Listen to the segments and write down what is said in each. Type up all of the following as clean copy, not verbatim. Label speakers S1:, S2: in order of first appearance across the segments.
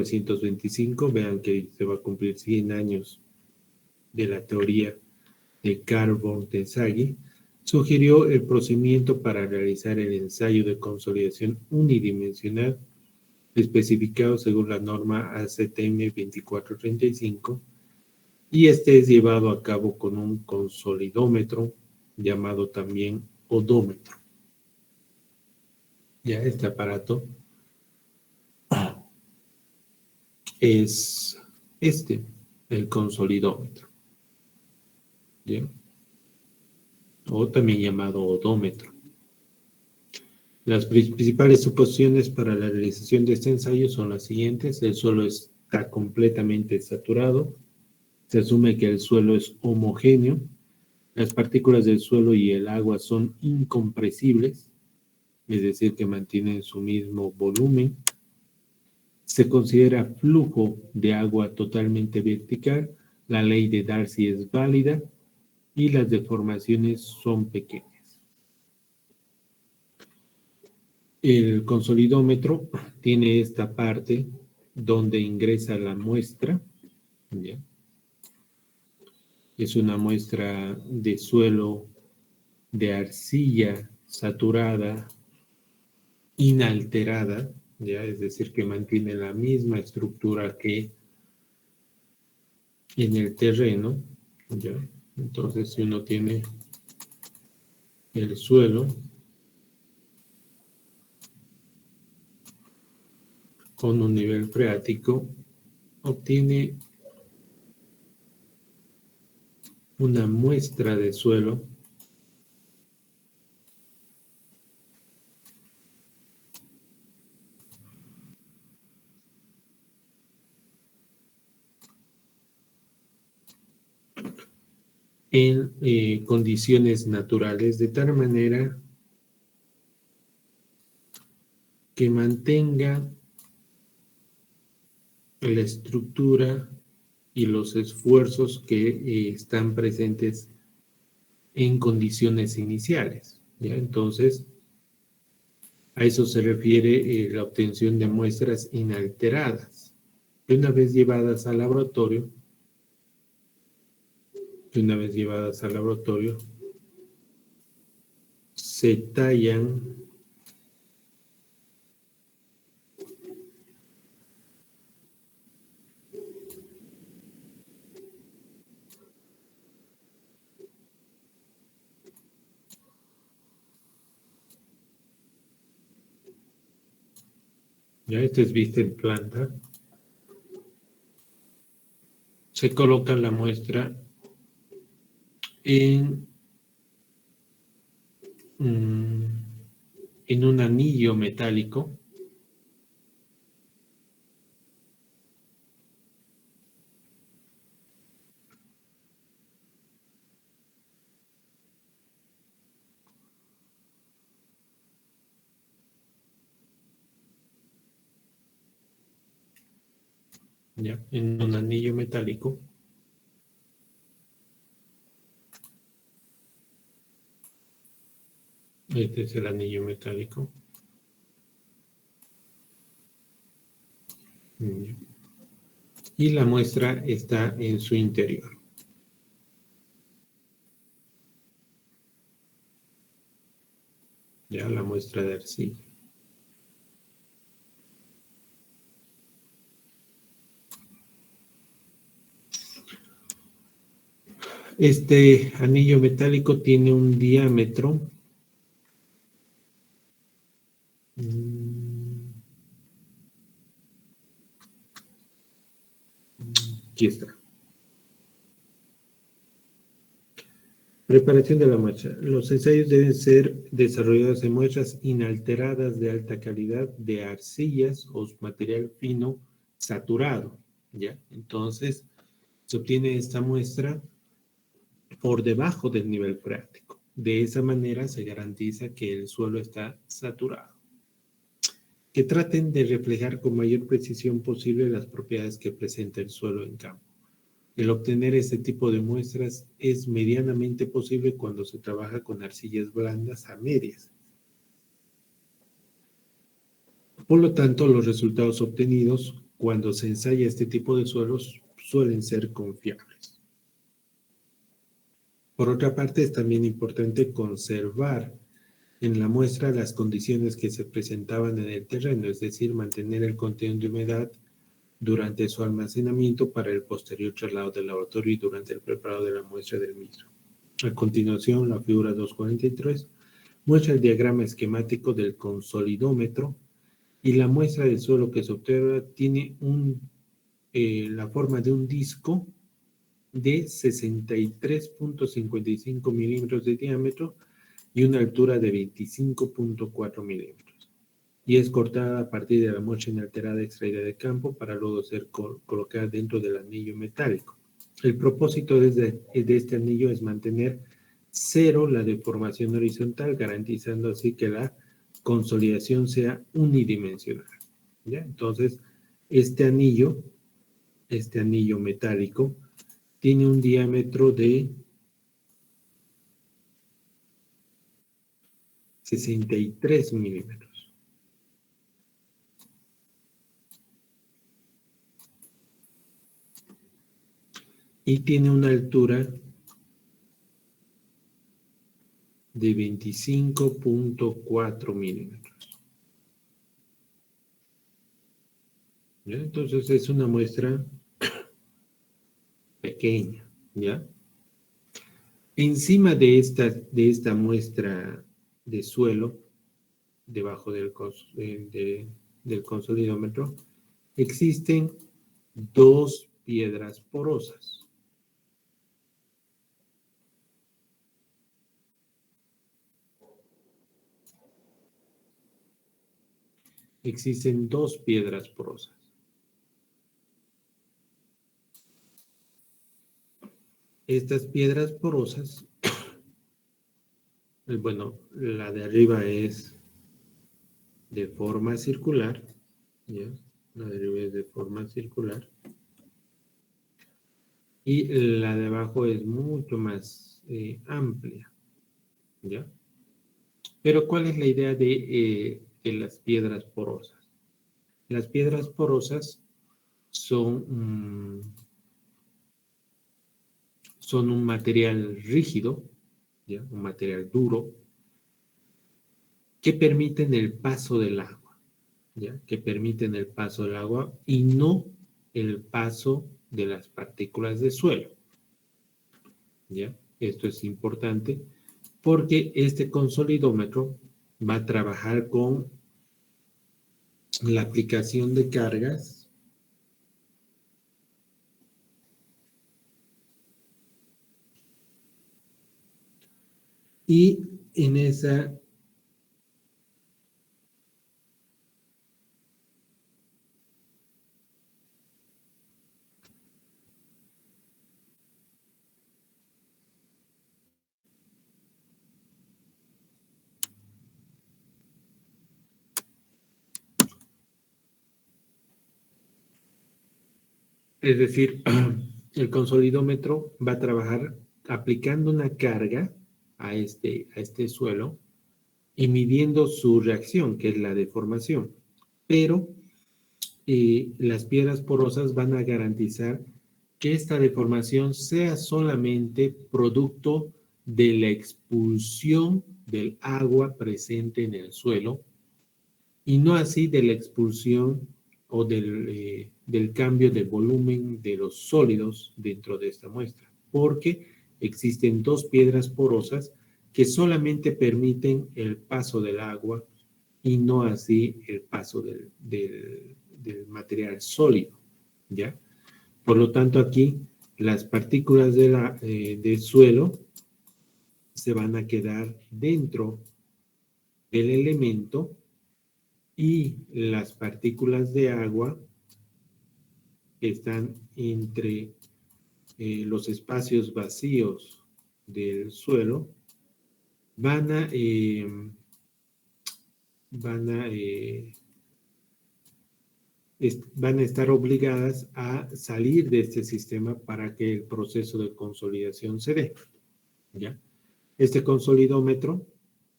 S1: 1925, vean que se va a cumplir 100 años de la teoría de Carl von Tesagi, sugirió el procedimiento para realizar el ensayo de consolidación unidimensional especificado según la norma ACTM 2435, y este es llevado a cabo con un consolidómetro llamado también odómetro. Ya este aparato es el consolidómetro, ¿bien? O también llamado odómetro. Las principales suposiciones para la realización de este ensayo son las siguientes: el suelo está completamente saturado, se asume que el suelo es homogéneo, las partículas del suelo y el agua son incompresibles, es decir, que mantienen su mismo volumen. Se considera flujo de agua totalmente vertical, la ley de Darcy es válida y las deformaciones son pequeñas. El consolidómetro tiene esta parte donde ingresa la muestra, ¿ya? Es una muestra de suelo de arcilla saturada, inalterada, ¿ya? Es decir, que mantiene la misma estructura que en el terreno, ¿ya? Entonces, si uno tiene el suelo con un nivel freático, obtiene una muestra de suelo en condiciones naturales, de tal manera que mantenga la estructura y los esfuerzos que están presentes en condiciones iniciales, ¿ya? Entonces, a eso se refiere la obtención de muestras inalteradas. Y una vez llevadas al laboratorio, se tallan ya, este es vista en planta. Se coloca la muestra en un anillo metálico. Ya, en un anillo metálico. Este es el anillo metálico. Y la muestra está en su interior. Ya, la muestra de arcilla. Este anillo metálico tiene un diámetro. Aquí está. Preparación de la muestra. Los ensayos deben ser desarrollados en muestras inalteradas de alta calidad de arcillas o material fino saturado, ¿ya? Entonces, se obtiene esta muestra por debajo del nivel freático. De esa manera se garantiza que el suelo está saturado. Que traten de reflejar con mayor precisión posible las propiedades que presenta el suelo en campo. El obtener este tipo de muestras es medianamente posible cuando se trabaja con arcillas blandas a medias. Por lo tanto, los resultados obtenidos cuando se ensaya este tipo de suelos, suelen ser confiables. Por otra parte, es también importante conservar en la muestra las condiciones que se presentaban en el terreno, es decir, mantener el contenido de humedad durante su almacenamiento para el posterior traslado del laboratorio y durante el preparado de la muestra del mismo. A continuación, la figura 243 muestra el diagrama esquemático del consolidómetro y la muestra del suelo que se observa tiene la forma de un disco de 63.55 milímetros de diámetro y una altura de 25.4 milímetros. Y es cortada a partir de la muestra inalterada extraída de campo para luego ser colocada dentro del anillo metálico. El propósito de este anillo es mantener cero la deformación horizontal, garantizando así que la consolidación sea unidimensional. ¿Ya? Entonces, este anillo metálico, tiene un diámetro de 63 milímetros. Y tiene una altura de 25.4 milímetros. ¿Ya? Entonces es una muestra pequeña, ¿ya? Encima de esta muestra de suelo, debajo del consolidómetro, existen dos piedras porosas. Existen dos piedras porosas. Estas piedras porosas, bueno, la de arriba es de forma circular, ¿ya? La de arriba es de forma circular. Y la de abajo es mucho más amplia, ¿ya? Pero ¿cuál es la idea de las piedras porosas? Las piedras porosas son un material rígido, ¿ya? Un material duro, que permiten el paso del agua, ¿ya? Que permiten el paso del agua y no el paso de las partículas de suelo, ¿ya? Esto es importante porque este consolidómetro va a trabajar con la aplicación de cargas y en esa es decir, el consolidómetro va a trabajar aplicando una carga a este suelo y midiendo su reacción, que es la deformación. Pero las piedras porosas van a garantizar que esta deformación sea solamente producto de la expulsión del agua presente en el suelo y no así de la expulsión o del cambio de volumen de los sólidos dentro de esta muestra, porque existen dos piedras porosas que solamente permiten el paso del agua y no así el paso del material sólido, ¿ya? Por lo tanto, aquí las partículas del suelo se van a quedar dentro del elemento y las partículas de agua que están entre los espacios vacíos del suelo van a estar obligadas a salir de este sistema para que el proceso de consolidación se dé, ¿ya? Este consolidómetro,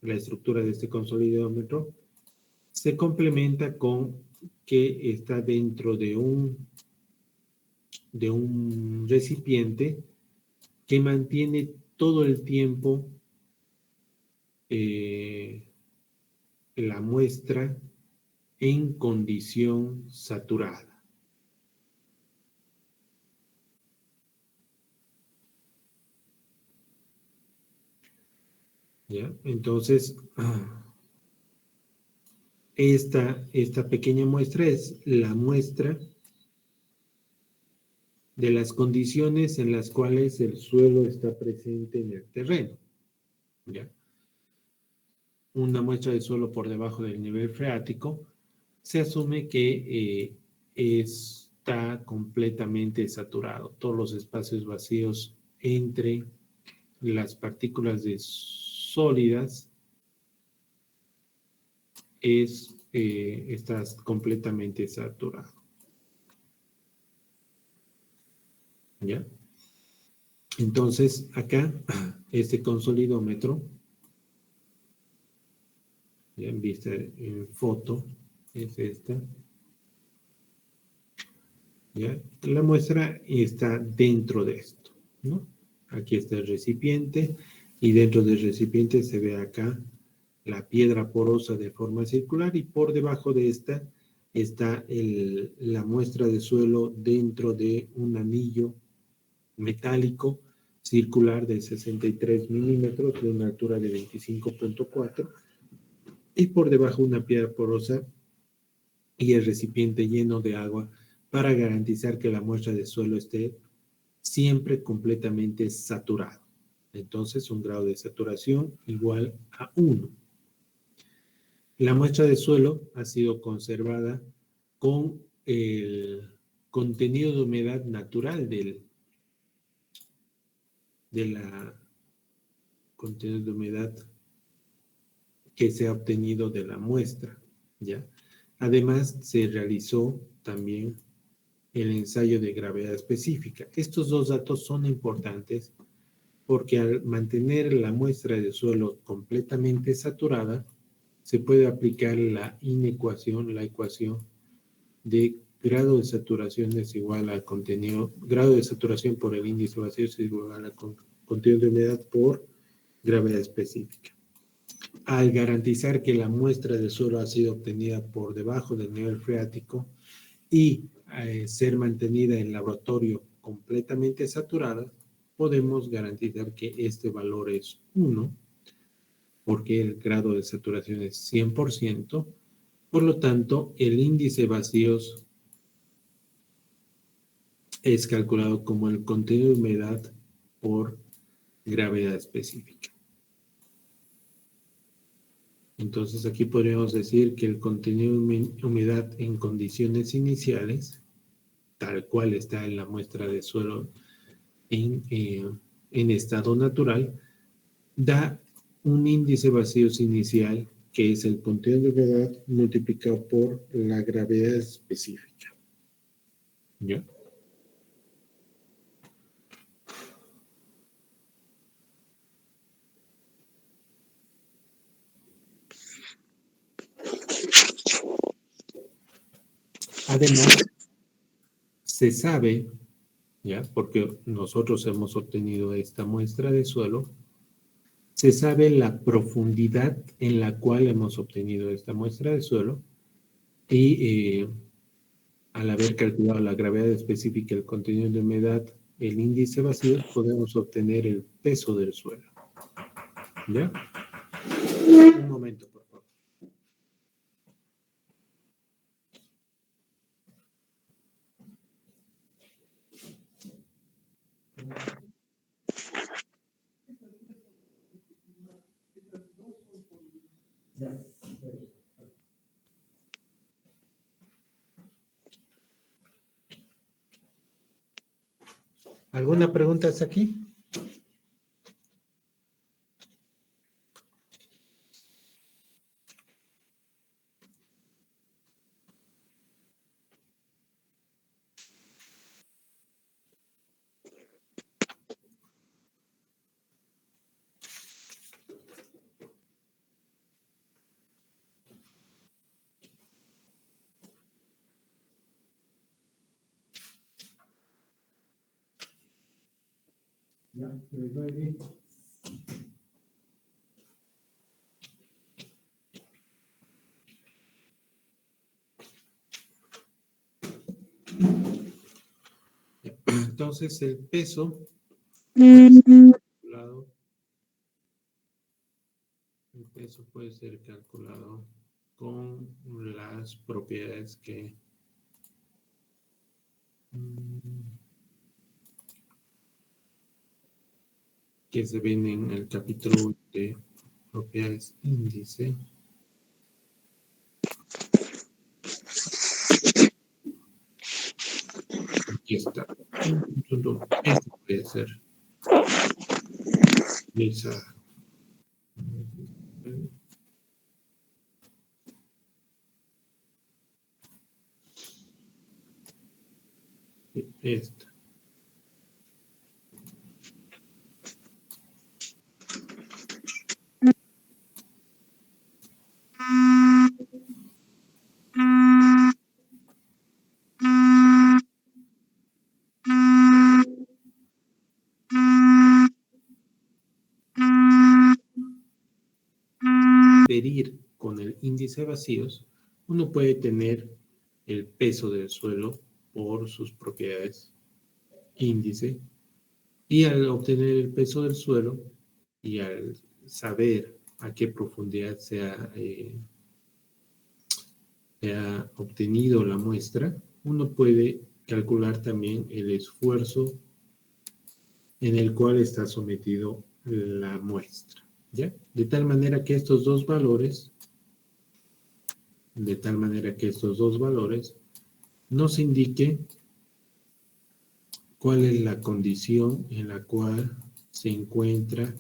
S1: la estructura de este consolidómetro, se complementa con que está dentro de un recipiente que mantiene todo el tiempo la muestra en condición saturada. ¿Ya? Entonces, esta pequeña muestra es la muestra de las condiciones en las cuales el suelo está presente en el terreno. ¿Ya? Una muestra de suelo por debajo del nivel freático, se asume que está completamente saturado. Todos los espacios vacíos entre las partículas de sólidas está completamente saturado. ¿Ya? Entonces, acá, este consolidómetro, ya en vista en foto, es esta. ¿Ya? La muestra está dentro de esto, ¿no? Aquí está el recipiente y dentro del recipiente se ve acá la piedra porosa de forma circular y por debajo de esta está la muestra de suelo dentro de un anillo metálico circular de 63 milímetros de una altura de 25.4 y por debajo una piedra porosa y el recipiente lleno de agua para garantizar que la muestra de suelo esté siempre completamente saturado. Entonces, un grado de saturación igual a 1. La muestra de suelo ha sido conservada con el contenido de humedad natural de la contenido de humedad que se ha obtenido de la muestra, ¿ya? Además, se realizó también el ensayo de gravedad específica. Estos dos datos son importantes porque al mantener la muestra de suelo completamente saturada, se puede aplicar la ecuación de grado de saturación es igual al contenido, grado de saturación por el índice vacío es igual al contenido de humedad por gravedad específica. Al garantizar que la muestra de suelo ha sido obtenida por debajo del nivel freático y ser mantenida en laboratorio completamente saturada, podemos garantizar que este valor es 1, porque el grado de saturación es 100%, por lo tanto, el índice vacíos es calculado como el contenido de humedad por gravedad específica. Entonces, aquí podríamos decir que el contenido de humedad en condiciones iniciales, tal cual está en la muestra de suelo en estado natural, da un índice vacíos inicial que es el contenido de humedad multiplicado por la gravedad específica. ¿Ya? Además, se sabe, ¿ya? Porque nosotros hemos obtenido esta muestra de suelo, se sabe la profundidad en la cual hemos obtenido esta muestra de suelo y al haber calculado la gravedad específica, el contenido de humedad, el índice vacío, podemos obtener el peso del suelo. ¿Ya? Un momento, por favor. ¿Alguna pregunta hasta aquí? Entonces, el peso puede ser calculado. El peso puede ser calculado con las propiedades que se ven en el capítulo de propiedades índice. Aquí está. Este puede ser. Esa. Esta. Medir con el índice de vacíos, uno puede tener el peso del suelo por sus propiedades índice, y al obtener el peso del suelo y al saber a qué profundidad se ha obtenido la muestra, uno puede calcular también el esfuerzo en el cual está sometido la muestra, ¿ya? De tal manera que estos dos valores nos indiquen cuál es la condición en la cual se encuentra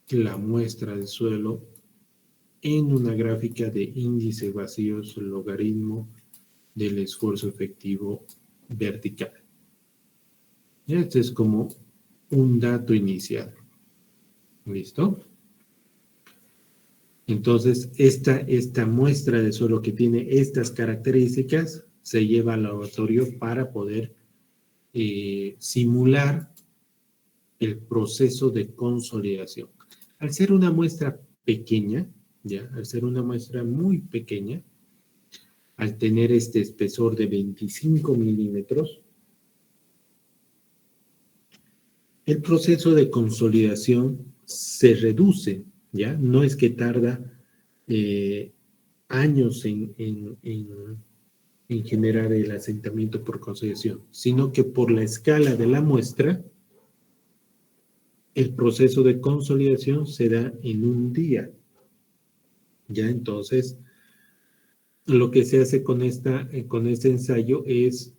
S1: la muestra del suelo en una gráfica de índice vacíos logaritmo del esfuerzo efectivo vertical. Y este es como un dato inicial. ¿Listo? Entonces, esta muestra de suelo que tiene estas características se lleva al laboratorio para poder simular el proceso de consolidación. Al ser una muestra pequeña, ¿ya? Al ser una muestra muy pequeña, al tener este espesor de 25 milímetros, el proceso de consolidación se reduce, ¿ya? No es que tarda años en generar el asentamiento por consolidación, sino que por la escala de la muestra, el proceso de consolidación se da en un día. ¿Ya? Entonces, lo que se hace con este ensayo es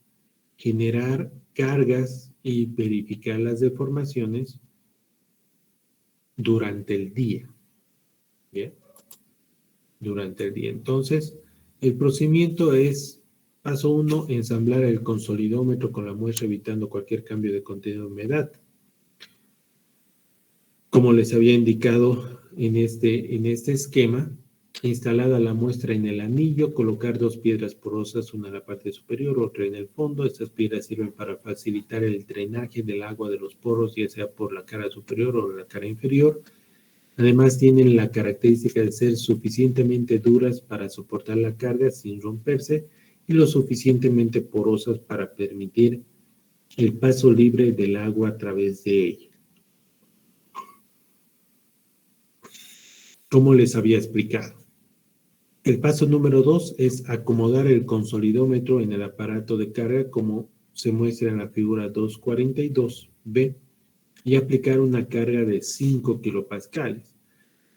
S1: generar cargas y verificar las deformaciones durante el día. ¿Bien? Durante el día. Entonces, el procedimiento es, paso 1, ensamblar el consolidómetro con la muestra evitando cualquier cambio de contenido de humedad. Como les había indicado en este esquema, instalada la muestra en el anillo, colocar 2 piedras porosas, una en la parte superior, otra en el fondo. Estas piedras sirven para facilitar el drenaje del agua de los poros, ya sea por la cara superior o la cara inferior. Además, tienen la característica de ser suficientemente duras para soportar la carga sin romperse y lo suficientemente porosas para permitir el paso libre del agua a través de ella. Como les había explicado. El paso número 2 es acomodar el consolidómetro en el aparato de carga como se muestra en la figura 242B y aplicar una carga de 5 kilopascales.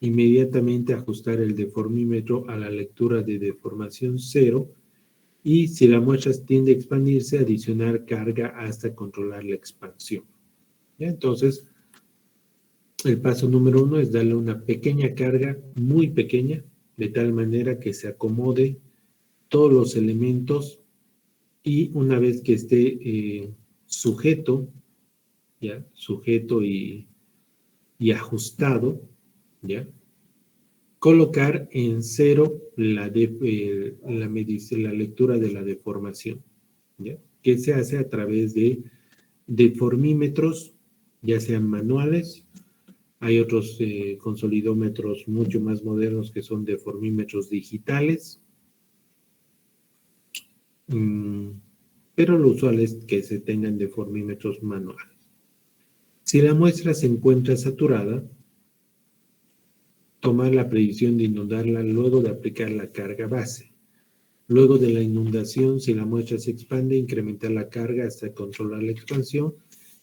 S1: Inmediatamente ajustar el deformímetro a la lectura de deformación 0 y si la muestra tiende a expandirse, adicionar carga hasta controlar la expansión. ¿Ya? Entonces, el paso número 1 es darle una pequeña carga, muy pequeña, de tal manera que se acomode todos los elementos y una vez que esté sujeto, ¿ya? Sujeto y ajustado, ¿ya? Colocar en 0 la lectura de la deformación, ¿ya? Que se hace a través de deformímetros, ya sean manuales. Hay otros consolidómetros mucho más modernos que son deformímetros digitales. Pero lo usual es que se tengan deformímetros manuales. Si la muestra se encuentra saturada, tomar la predicción de inundarla luego de aplicar la carga base. Luego de la inundación, si la muestra se expande, incrementar la carga hasta controlar la expansión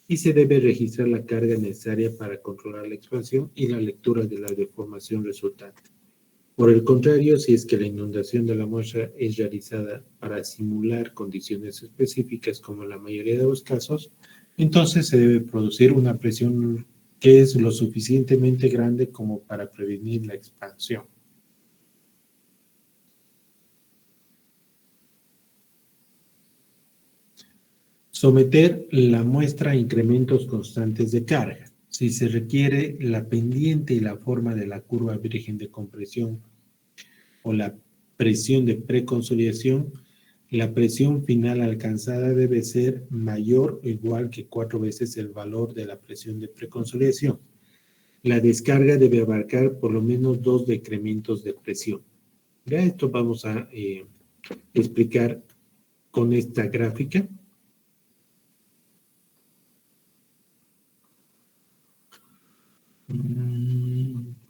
S1: y se debe registrar la carga necesaria para controlar la expansión y la lectura de la deformación resultante. Por el contrario, si es que la inundación de la muestra es realizada para simular condiciones específicas, como en la mayoría de los casos, entonces se debe producir una presión que es lo suficientemente grande como para prevenir la expansión. Someter la muestra a incrementos constantes de carga. Si se requiere la pendiente y la forma de la curva virgen de compresión o la presión de preconsolidación, la presión final alcanzada debe ser mayor o igual que 4 veces el valor de la presión de preconsolidación. La descarga debe abarcar por lo menos 2 decrementos de presión. Ya esto vamos a explicar con esta gráfica.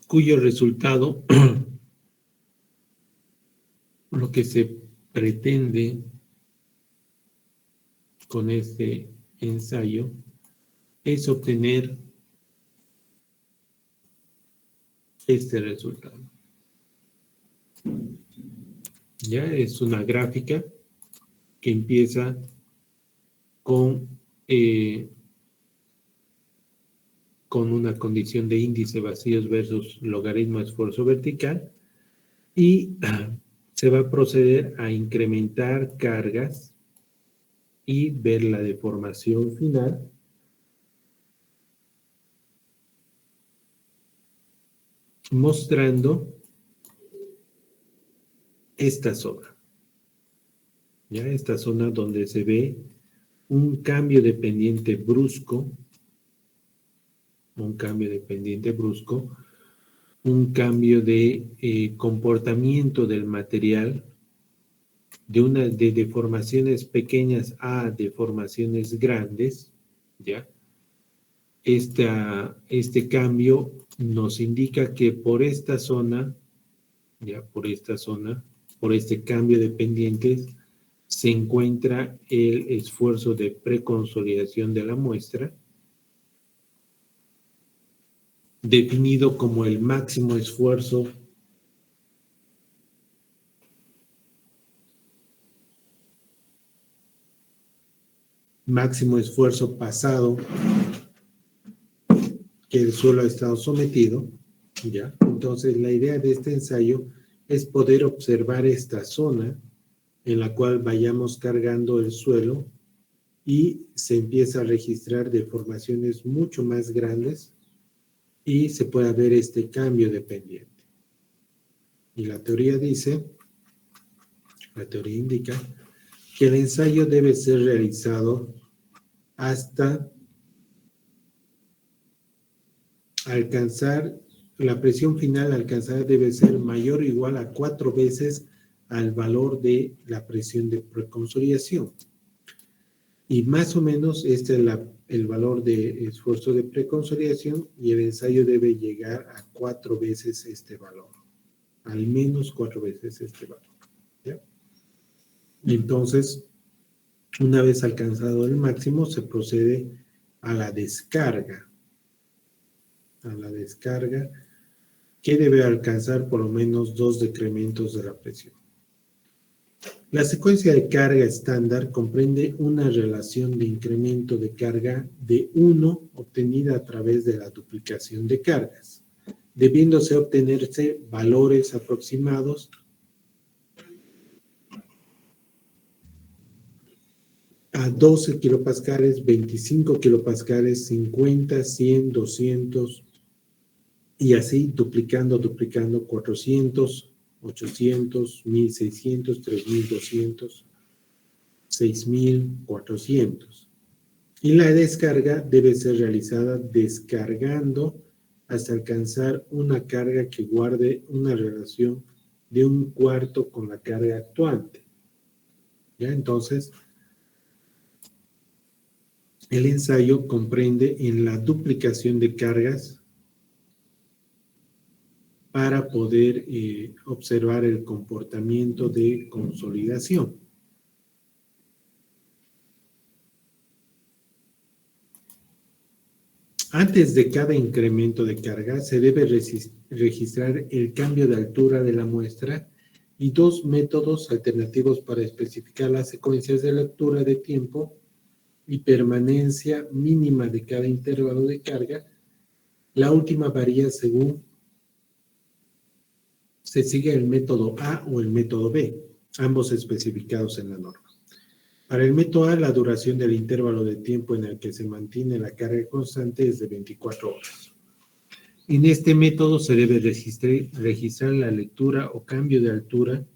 S1: Cuyo resultado, lo que se pretende con este ensayo es obtener este resultado. Ya es una gráfica que empieza con una condición de índice vacíos versus logaritmo de esfuerzo vertical y se va a proceder a incrementar cargas y ver la deformación final mostrando esta zona. Ya esta zona donde se ve un cambio de pendiente brusco, un cambio de comportamiento del material, de deformaciones pequeñas a deformaciones grandes, ¿ya? Este cambio nos indica que por esta zona, por este cambio de pendientes, se encuentra el esfuerzo de preconsolidación de la muestra, definido como el máximo esfuerzo pasado que el suelo ha estado sometido, ¿ya? Entonces, la idea de este ensayo es poder observar esta zona en la cual vayamos cargando el suelo y se empieza a registrar deformaciones mucho más grandes y se puede ver este cambio de pendiente. Y la teoría indica que el ensayo debe ser realizado hasta alcanzar, la presión final alcanzada debe ser mayor o igual a 4 veces al valor de la presión de preconsolidación. Y más o menos este es el valor de esfuerzo de preconsolidación y el ensayo debe llegar a 4 veces este valor. Al menos 4 veces este valor. ¿Ya? Entonces, una vez alcanzado el máximo, se procede a la descarga. Que debe alcanzar por lo menos 2 decrementos de la presión. La secuencia de carga estándar comprende una relación de incremento de carga de 1 obtenida a través de la duplicación de cargas, debiéndose obtenerse valores aproximados a 12 kilopascales, 25 kilopascales, 50, 100, 200 y así duplicando 400, 800, 1600, 3200, 6400. Y la descarga debe ser realizada descargando hasta alcanzar una carga que guarde una relación de 1/4 con la carga actuante. ¿Ya? Entonces, el ensayo comprende en la duplicación de cargas para poder observar el comportamiento de consolidación. Antes de cada incremento de carga, se debe registrar el cambio de altura de la muestra y 2 métodos alternativos para especificar las secuencias de lectura de tiempo y permanencia mínima de cada intervalo de carga. La última varía según se sigue el método A o el método B, ambos especificados en la norma. Para el método A, la duración del intervalo de tiempo en el que se mantiene la carga constante es de 24 horas. En este método se debe registrar la lectura o cambio de altura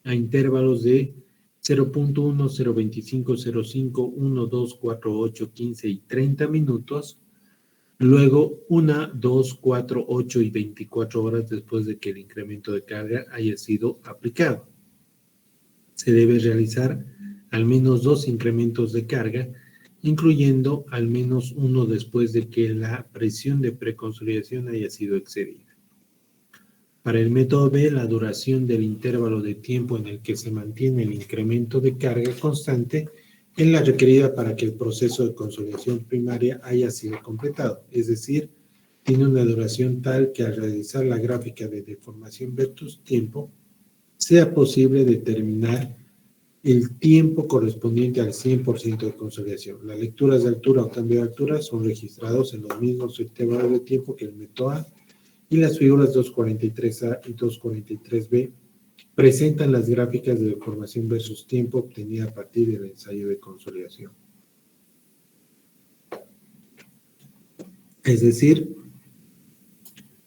S1: a intervalos de 0.1, 0.25, 0.5, 1, 2, 4, 8, 15 y 30 minutos, luego 1, 2, 4, 8 y 24 horas después de que el incremento de carga haya sido aplicado. Se debe realizar al menos 2 incrementos de carga, incluyendo al menos uno después de que la presión de preconsolidación haya sido excedida. Para el método B, la duración del intervalo de tiempo en el que se mantiene el incremento de carga constante es la requerida para que el proceso de consolidación primaria haya sido completado, es decir, tiene una duración tal que al realizar la gráfica de deformación versus tiempo, sea posible determinar el tiempo correspondiente al 100% de consolidación. Las lecturas de altura o cambio de altura son registrados en los mismos intervalos de tiempo que el método A, y las figuras 243A y 243B presentan las gráficas de deformación versus tiempo obtenida a partir del ensayo de consolidación. Es decir,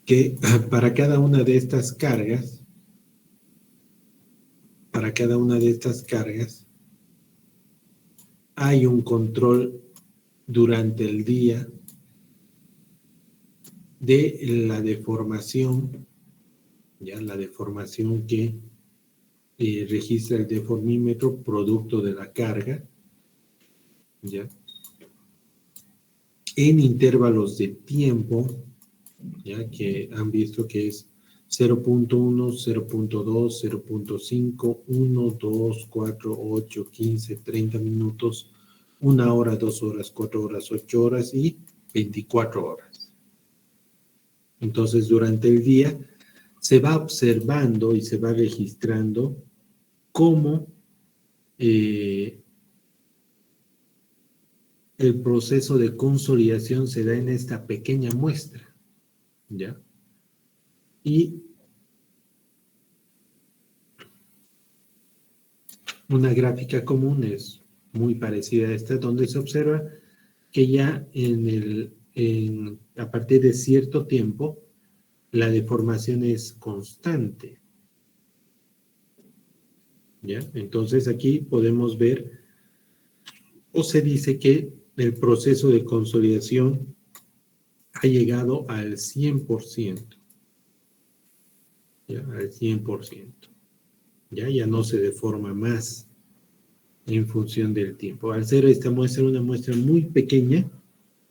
S1: que para cada una de estas cargas, hay un control durante el día de la deformación, ya la deformación que registra el deformímetro producto de la carga, ya en intervalos de tiempo, ya que han visto que es 0.1, 0.2, 0.5, 1, 2, 4, 8, 15, 30 minutos, 1 hora, 2 horas, 4 horas, 8 horas y 24 horas. Entonces, durante el día se va observando y se va registrando cómo el proceso de consolidación se da en esta pequeña muestra, ¿ya? Y una gráfica común es muy parecida a esta, donde se observa que ya a partir de cierto tiempo la deformación es constante, ¿ya? Entonces aquí podemos ver, o se dice que el proceso de consolidación ha llegado al 100%, ¿ya? Al 100%. Ya no se deforma más en función del tiempo. Al ser esta muestra una muestra muy pequeña,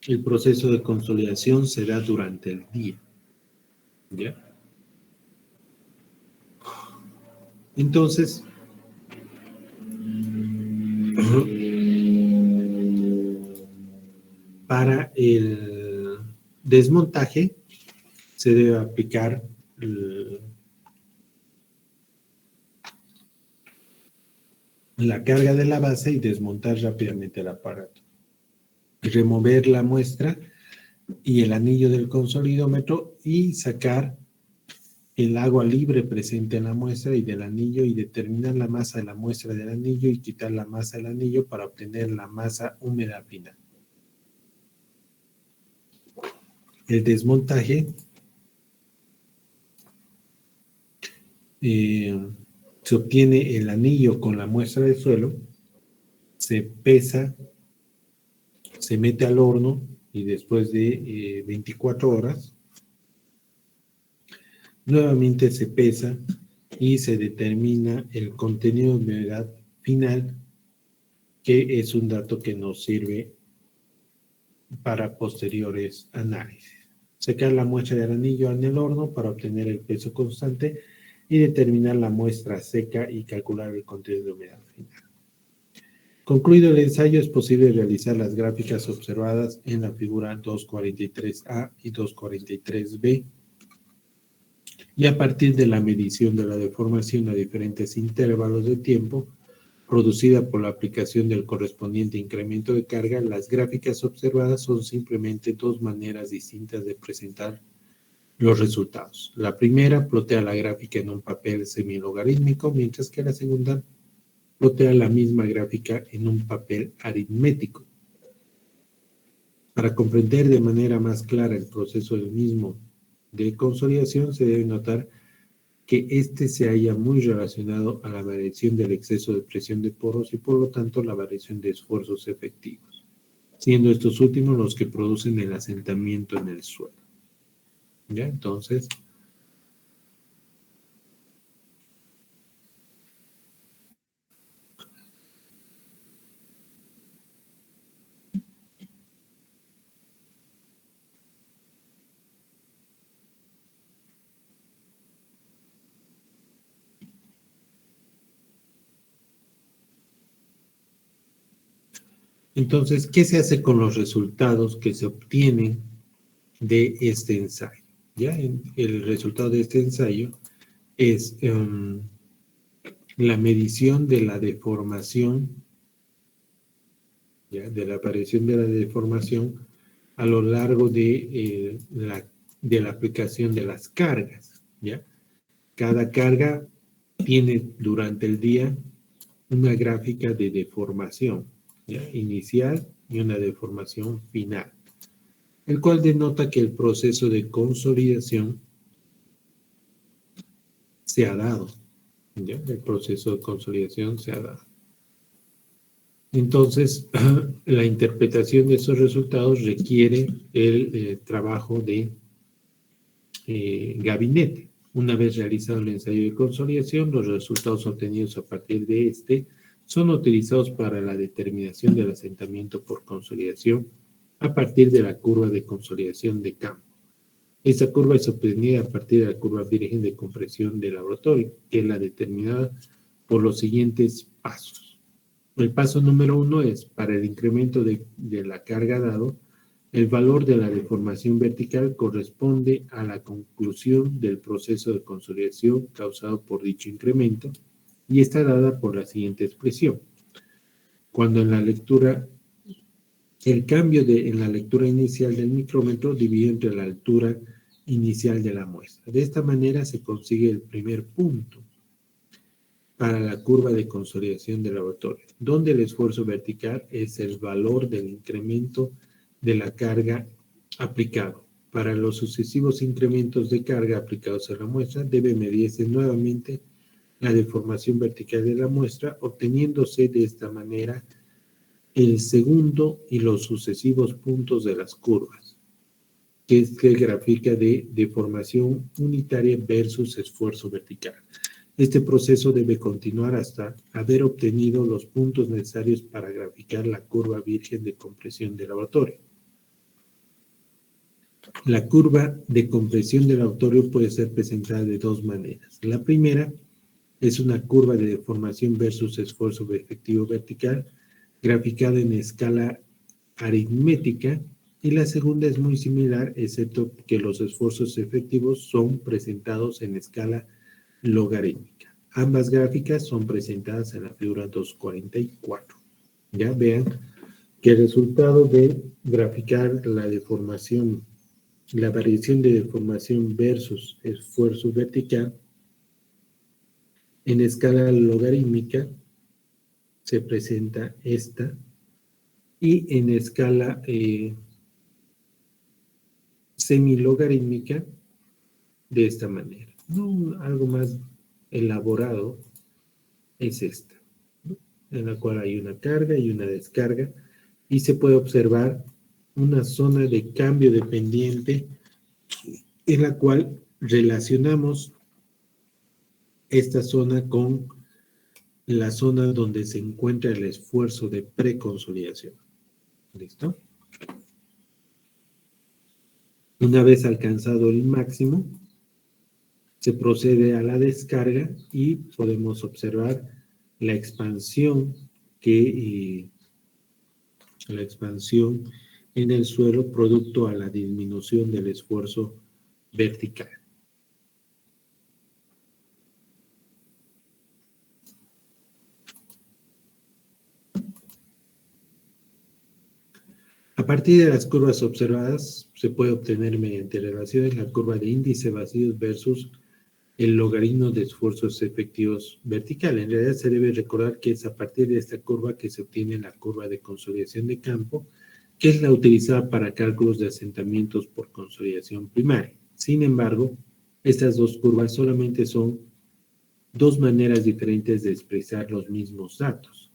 S1: el proceso de consolidación se da durante el día, ¿ya? Entonces, para el desmontaje se debe aplicar la carga de la base y desmontar rápidamente el aparato. Remover la muestra y el anillo del consolidómetro y sacar el agua libre presente en la muestra y del anillo y determinar la masa de la muestra del anillo y quitar la masa del anillo para obtener la masa húmeda final. El desmontaje se obtiene el anillo con la muestra de suelo, se se mete al horno y después de 24 horas, nuevamente se pesa y se determina el contenido de humedad final, que es un dato que nos sirve para posteriores análisis. Secar la muestra de arenillo en el horno para obtener el peso constante y determinar la muestra seca y calcular el contenido de humedad final. Concluido el ensayo, es posible realizar las gráficas observadas en la figura 243A y 243B, y a partir de la medición de la deformación a diferentes intervalos de tiempo producida por la aplicación del correspondiente incremento de carga, las gráficas observadas son simplemente dos maneras distintas de presentar los resultados. La primera plotea la gráfica en un papel semilogarítmico, mientras que la segunda plotea la misma gráfica en un papel aritmético. Para comprender de manera más clara el proceso del mismo de consolidación, se debe notar que este se halla muy relacionado a la variación del exceso de presión de poros y por lo tanto la variación de esfuerzos efectivos, siendo estos últimos los que producen el asentamiento en el suelo. ¿Ya? Entonces, ¿qué se hace con los resultados que se obtienen de este ensayo? ¿Ya? El resultado de este ensayo es la medición de la deformación, ¿ya? De la aparición de la deformación a lo largo de la aplicación de las cargas, ¿ya? Cada carga tiene durante el día una gráfica de deformación, ¿ya? Inicial y una deformación final, el cual denota que el proceso de consolidación se ha dado, ¿ya? El proceso de consolidación se ha dado. Entonces, la interpretación de esos resultados requiere el trabajo de gabinete. Una vez realizado el ensayo de consolidación, los resultados obtenidos a partir de este son utilizados para la determinación del asentamiento por consolidación a partir de la curva de consolidación de campo. Esta curva es obtenida a partir de la curva virgen de compresión de laboratorio, que es la determinada por los siguientes pasos. El paso número 1 es, para el incremento de la carga dado, el valor de la deformación vertical corresponde a la conclusión del proceso de consolidación causado por dicho incremento y está dada por la siguiente expresión. Cuando en la lectura, el cambio en la lectura inicial del micrómetro divide entre la altura inicial de la muestra. De esta manera se consigue el primer punto para la curva de consolidación del laboratorio, donde el esfuerzo vertical es el valor del incremento de la carga aplicado. Para los sucesivos incrementos de carga aplicados a la muestra, debe medirse nuevamente la deformación vertical de la muestra, obteniéndose de esta manera el segundo y los sucesivos puntos de las curvas, que es que grafica de deformación unitaria versus esfuerzo vertical. Este proceso debe continuar hasta haber obtenido los puntos necesarios para graficar la curva virgen de compresión del laboratorio. La curva de compresión del laboratorio puede ser presentada de dos maneras. La primera es una curva de deformación versus esfuerzo efectivo vertical, graficada en escala aritmética, y la segunda es muy similar, excepto que los esfuerzos efectivos son presentados en escala logarítmica. Ambas gráficas son presentadas en la figura 244. Ya vean que el resultado de graficar la deformación, la variación de deformación versus esfuerzo vertical en escala logarítmica se presenta esta, y en escala semilogarítmica de esta manera. Algo más elaborado es esta, ¿no? En la cual hay una carga y una descarga y se puede observar una zona de cambio dependiente en la cual relacionamos esta zona con la zona donde se encuentra el esfuerzo de preconsolidación. ¿Listo? Una vez alcanzado el máximo, se procede a la descarga y podemos observar la expansión en el suelo producto a la disminución del esfuerzo vertical. A partir de las curvas observadas, se puede obtener mediante relaciones la curva de índice vacíos versus el logaritmo de esfuerzos efectivos vertical. En realidad se debe recordar que es a partir de esta curva que se obtiene la curva de consolidación de campo, que es la utilizada para cálculos de asentamientos por consolidación primaria. Sin embargo, estas dos curvas solamente son dos maneras diferentes de expresar los mismos datos.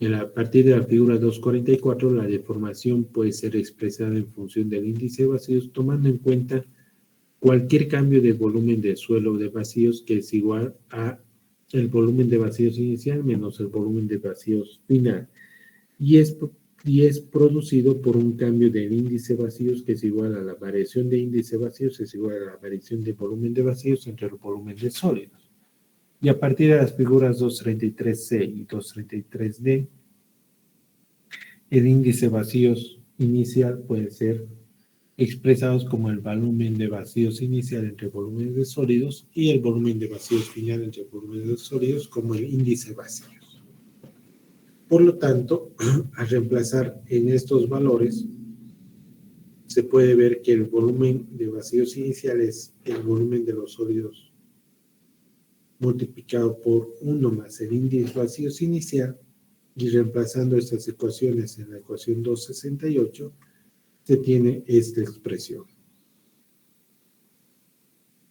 S1: A partir de la figura 244, la deformación puede ser expresada en función del índice de vacíos, tomando en cuenta cualquier cambio de volumen de suelo de vacíos que es igual a el volumen de vacíos inicial menos el volumen de vacíos final. Y es producido por un cambio del índice de vacíos que es igual a la variación de índice de vacíos, es igual a la variación de volumen de vacíos entre el volumen de sólidos. Y a partir de las figuras 233C y 233D, el índice de vacíos inicial puede ser expresados como el volumen de vacíos inicial entre volúmenes de sólidos y el volumen de vacíos final entre volúmenes de sólidos como el índice de vacíos. Por lo tanto, al reemplazar en estos valores, se puede ver que el volumen de vacíos inicial es el volumen de los sólidos multiplicado por 1 más el índice de vacíos inicial, y reemplazando estas ecuaciones en la ecuación 268, se tiene esta expresión.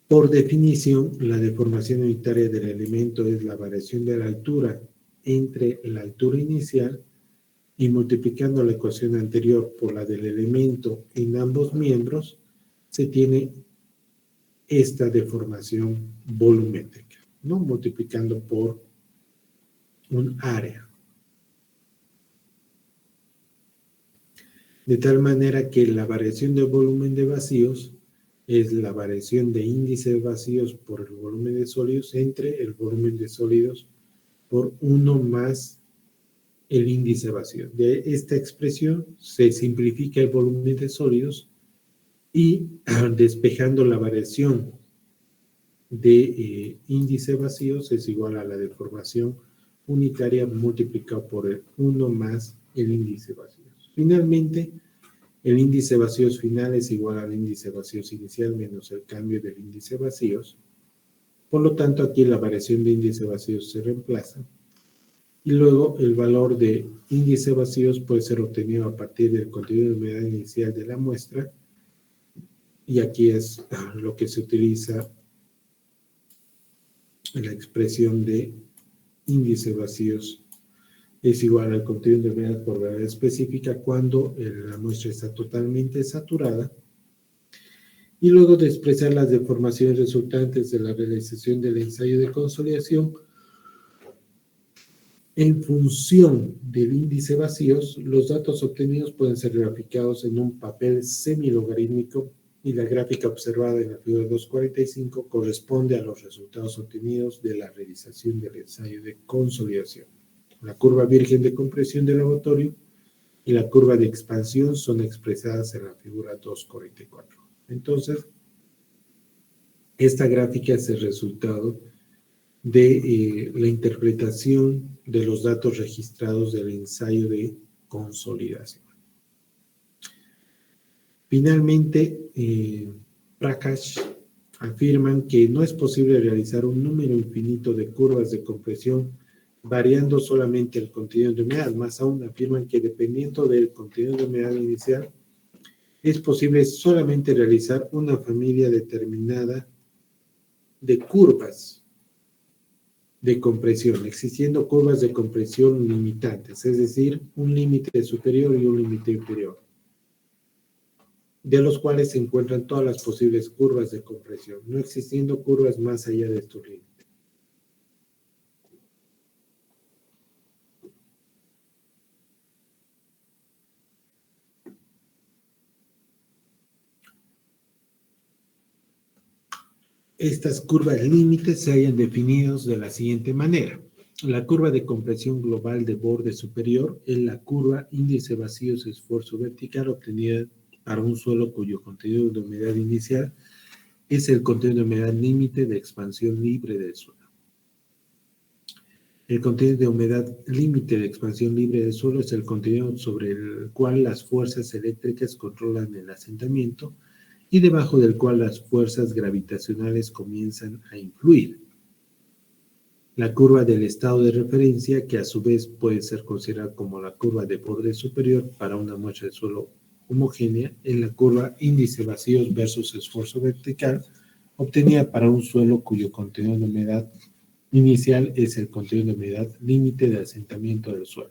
S1: Por definición, la deformación unitaria del elemento es la variación de la altura entre la altura inicial y multiplicando la ecuación anterior por la del elemento en ambos miembros, se tiene esta deformación volumétrica, ¿no? Multiplicando por un área. De tal manera que la variación de volumen de vacíos es la variación de índice de vacíos por el volumen de sólidos entre el volumen de sólidos por 1 más el índice de vacíos. De esta expresión se simplifica el volumen de sólidos y despejando la variación de índice de vacíos es igual a la deformación unitaria multiplicado por el 1 más el índice de vacíos. Finalmente, el índice de vacíos final es igual al índice de vacíos inicial menos el cambio del índice de vacíos. Por lo tanto, aquí la variación de índice de vacíos se reemplaza. Y luego el valor de índice de vacíos puede ser obtenido a partir del contenido de humedad inicial de la muestra. Y aquí es lo que se utiliza en la expresión de índice de vacíos es igual al contenido de humedad por gravedad específica cuando la muestra está totalmente saturada. Y luego de expresar las deformaciones resultantes de la realización del ensayo de consolidación, en función del índice de vacíos, los datos obtenidos pueden ser graficados en un papel semilogarítmico y la gráfica observada en la figura 245 corresponde a los resultados obtenidos de la realización del ensayo de consolidación. La curva virgen de compresión del laboratorio y la curva de expansión son expresadas en la figura 244. Entonces, esta gráfica es el resultado de la interpretación de los datos registrados del ensayo de consolidación. Finalmente, Prakash afirman que no es posible realizar un número infinito de curvas de compresión variando solamente el contenido de humedad. Más aún, afirman que dependiendo del contenido de humedad inicial, es posible solamente realizar una familia determinada de curvas de compresión, existiendo curvas de compresión limitantes, es decir, un límite superior y un límite inferior, de los cuales se encuentran todas las posibles curvas de compresión, no existiendo curvas más allá de estos límites. Estas curvas límites se hayan definido de la siguiente manera. La curva de compresión global de borde superior es la curva índice vacíos esfuerzo vertical obtenida para un suelo cuyo contenido de humedad inicial es el contenido de humedad límite de expansión libre del suelo. El contenido de humedad límite de expansión libre del suelo es el contenido sobre el cual las fuerzas eléctricas controlan el asentamiento y debajo del cual las fuerzas gravitacionales comienzan a influir. La curva del estado de referencia, que a su vez puede ser considerada como la curva de borde superior para una muestra de suelo homogénea, es la curva índice vacíos versus esfuerzo vertical, obtenida para un suelo cuyo contenido de humedad inicial es el contenido de humedad límite de asentamiento del suelo.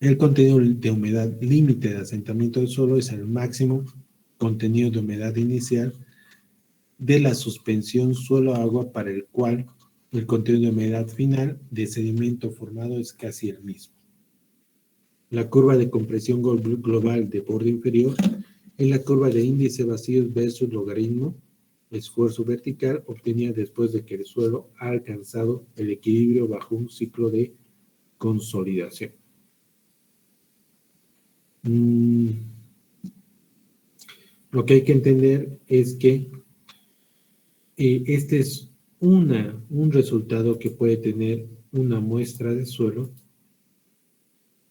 S1: El contenido de humedad límite de asentamiento del suelo es el máximo contenido de humedad inicial de la suspensión suelo-agua para el cual el contenido de humedad final de sedimento formado es casi el mismo. La curva de compresión global de borde inferior es la curva de índice vacíos versus logaritmo esfuerzo vertical obtenida después de que el suelo ha alcanzado el equilibrio bajo un ciclo de consolidación. Lo que hay que entender es que este es un resultado que puede tener una muestra de suelo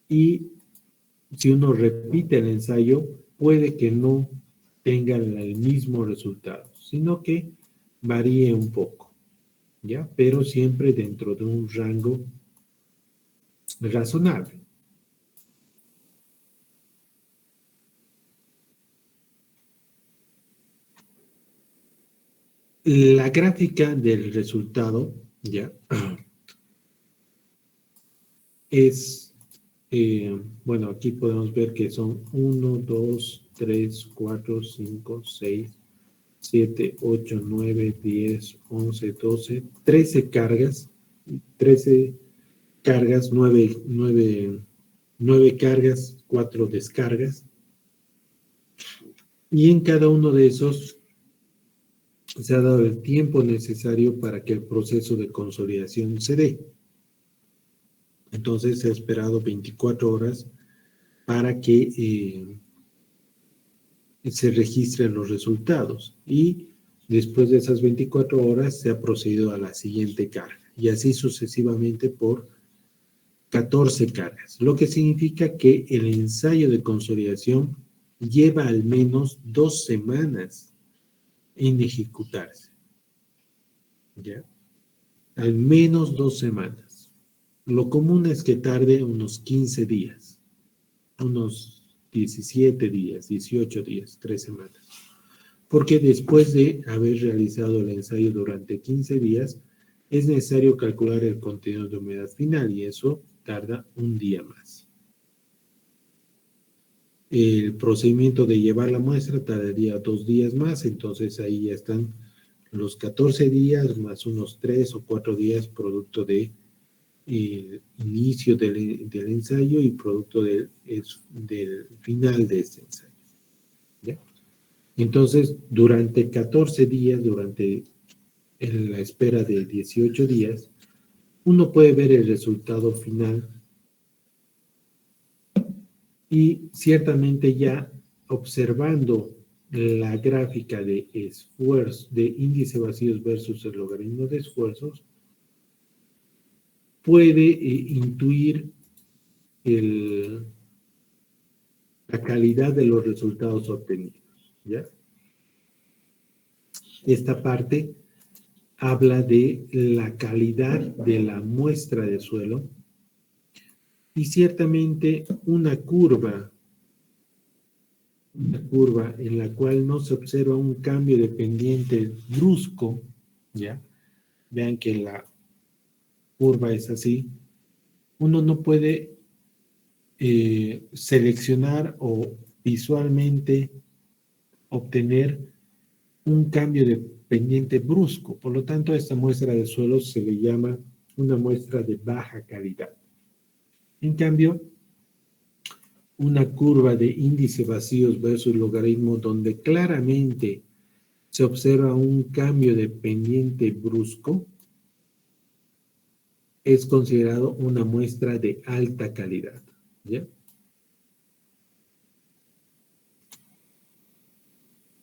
S1: y si uno repite el ensayo puede que no tenga el mismo resultado, sino que varíe un poco, ¿ya? Pero siempre dentro de un rango razonable. La gráfica del resultado, ¿ya? Es, bueno, aquí podemos ver que son 1, 2, 3, 4, 5, 6, 7, 8, 9, 10, 11, 12, 13 cargas, 13 cargas, 9 cargas, 4 descargas. Y en cada uno de esos se ha dado el tiempo necesario para que el proceso de consolidación se dé. Entonces se ha esperado 24 horas para que se registren los resultados y después de esas 24 horas se ha procedido a la siguiente carga y así sucesivamente por 14 cargas, lo que significa que el ensayo de consolidación lleva al menos 2 semanas en ejecutarse, ¿ya? Al menos 2 semanas. Lo común es que tarde unos 15 días, unos 17 días, 18 días, 3 semanas. Porque después de haber realizado el ensayo durante 15 días, es necesario calcular el contenido de humedad final y eso tarda un día más. El procedimiento de llevar la muestra tardaría 2 días más, entonces ahí ya están los 14 días más unos 3 o 4 días producto de inicio del ensayo y producto del final de este ensayo. ¿Ya? Entonces, durante 14 días, durante la espera de 18 días, uno puede ver el resultado final y ciertamente ya observando la gráfica de esfuerzo, de índice vacíos versus el logaritmo de esfuerzos, puede intuir la calidad de los resultados obtenidos, ¿ya? Esta parte habla de la calidad de la muestra de suelo y ciertamente una curva en la cual no se observa un cambio de pendiente brusco, ¿ya? Vean que la curva es así. Uno no puede seleccionar o visualmente obtener un cambio de pendiente brusco. Por lo tanto, a esta muestra de suelo se le llama una muestra de baja calidad. En cambio, una curva de índice vacíos versus logaritmo donde claramente se observa un cambio de pendiente brusco es considerado una muestra de alta calidad. ¿Ya?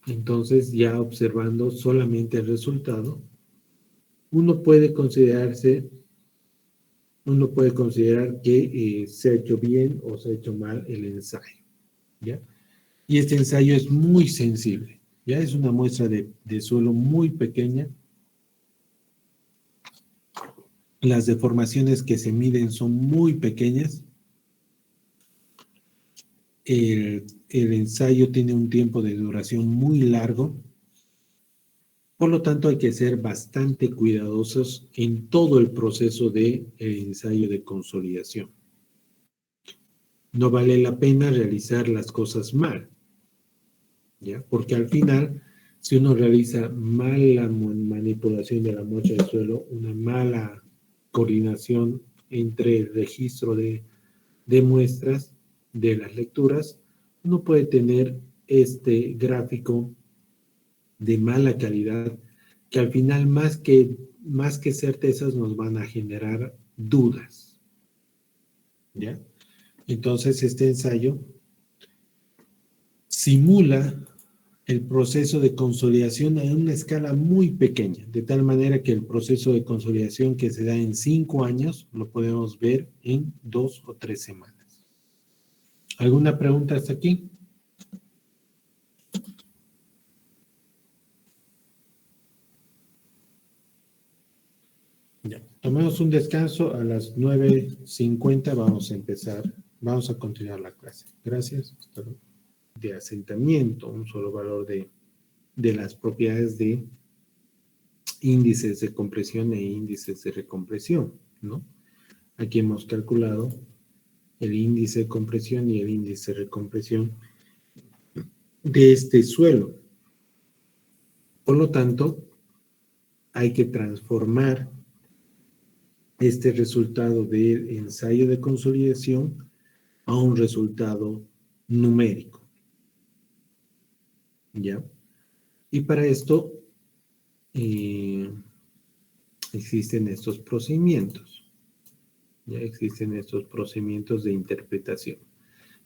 S1: Entonces, ya observando solamente el resultado, uno puede considerar que se ha hecho bien o se ha hecho mal el ensayo. ¿Ya? Y este ensayo es muy sensible. Ya es una muestra de suelo muy pequeña. Las deformaciones que se miden son muy pequeñas. El ensayo tiene un tiempo de duración muy largo. Por lo tanto, hay que ser bastante cuidadosos en todo el proceso de ensayo de consolidación. No vale la pena realizar las cosas mal, ¿ya? Porque al final, si uno realiza mal la manipulación de la muestra de suelo, una mala coordinación entre el registro de muestras de las lecturas, uno puede tener este gráfico de mala calidad que al final más que certezas nos van a generar dudas. ¿Ya? Entonces este ensayo simula el proceso de consolidación en una escala muy pequeña, de tal manera que el proceso de consolidación que se da en 5 años lo podemos ver en 2 o 3 semanas. ¿Alguna pregunta hasta aquí? Ya. Tomemos un descanso, a las 9:50 vamos a empezar, vamos a continuar la clase. Gracias. De asentamiento, un solo valor de las propiedades de índices de compresión e índices de recompresión, ¿no? Aquí hemos calculado el índice de compresión y el índice de recompresión de este suelo. Por lo tanto, hay que transformar este resultado del ensayo de consolidación a un resultado numérico. ¿Ya? Y para esto existen estos procedimientos. Ya existen estos procedimientos de interpretación.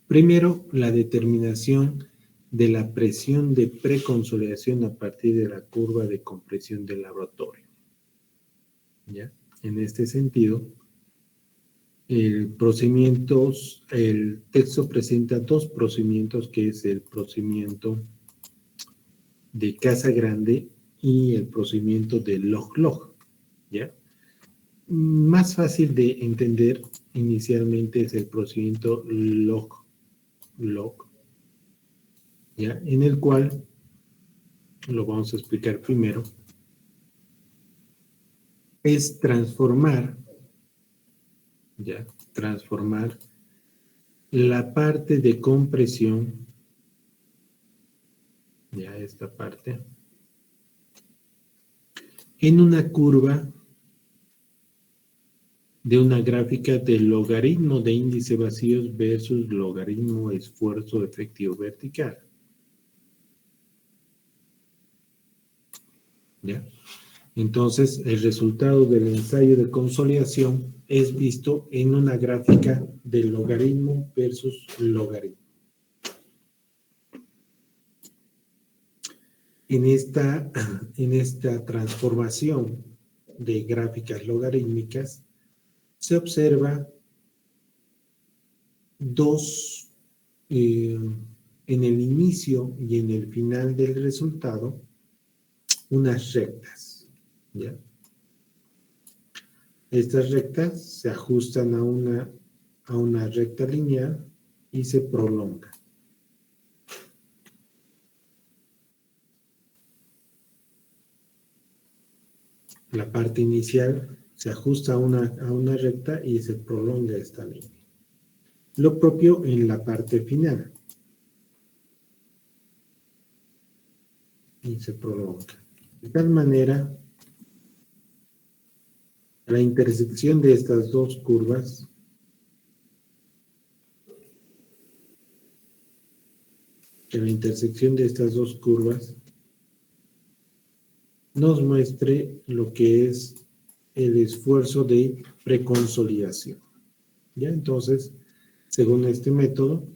S1: Primero, la determinación de la presión de preconsolidación a partir de la curva de compresión del laboratorio. ¿Ya? En este sentido, el texto presenta dos procedimientos, que es el procedimiento de Casagrande y el procedimiento de log-log. ¿Ya? Más fácil de entender inicialmente es el procedimiento log-log, ¿ya? En el cual lo vamos a explicar primero, es transformar la parte de compresión, ya esta parte, en una curva de una gráfica del logaritmo de índice vacíos versus logaritmo esfuerzo efectivo vertical. ¿Ya? Entonces, el resultado del ensayo de consolidación es visto en una gráfica del logaritmo versus logaritmo. En esta transformación de gráficas logarítmicas se observa en el inicio y en el final del resultado, unas rectas, ¿ya? Estas rectas se ajustan a una recta lineal y se prolongan. La parte inicial se ajusta a una recta y se prolonga esta línea. Lo propio en la parte final. Y se prolonga. De tal manera, la intersección de estas dos curvas nos muestre lo que es el esfuerzo de preconsolidación. ¿Ya? Entonces, según este método,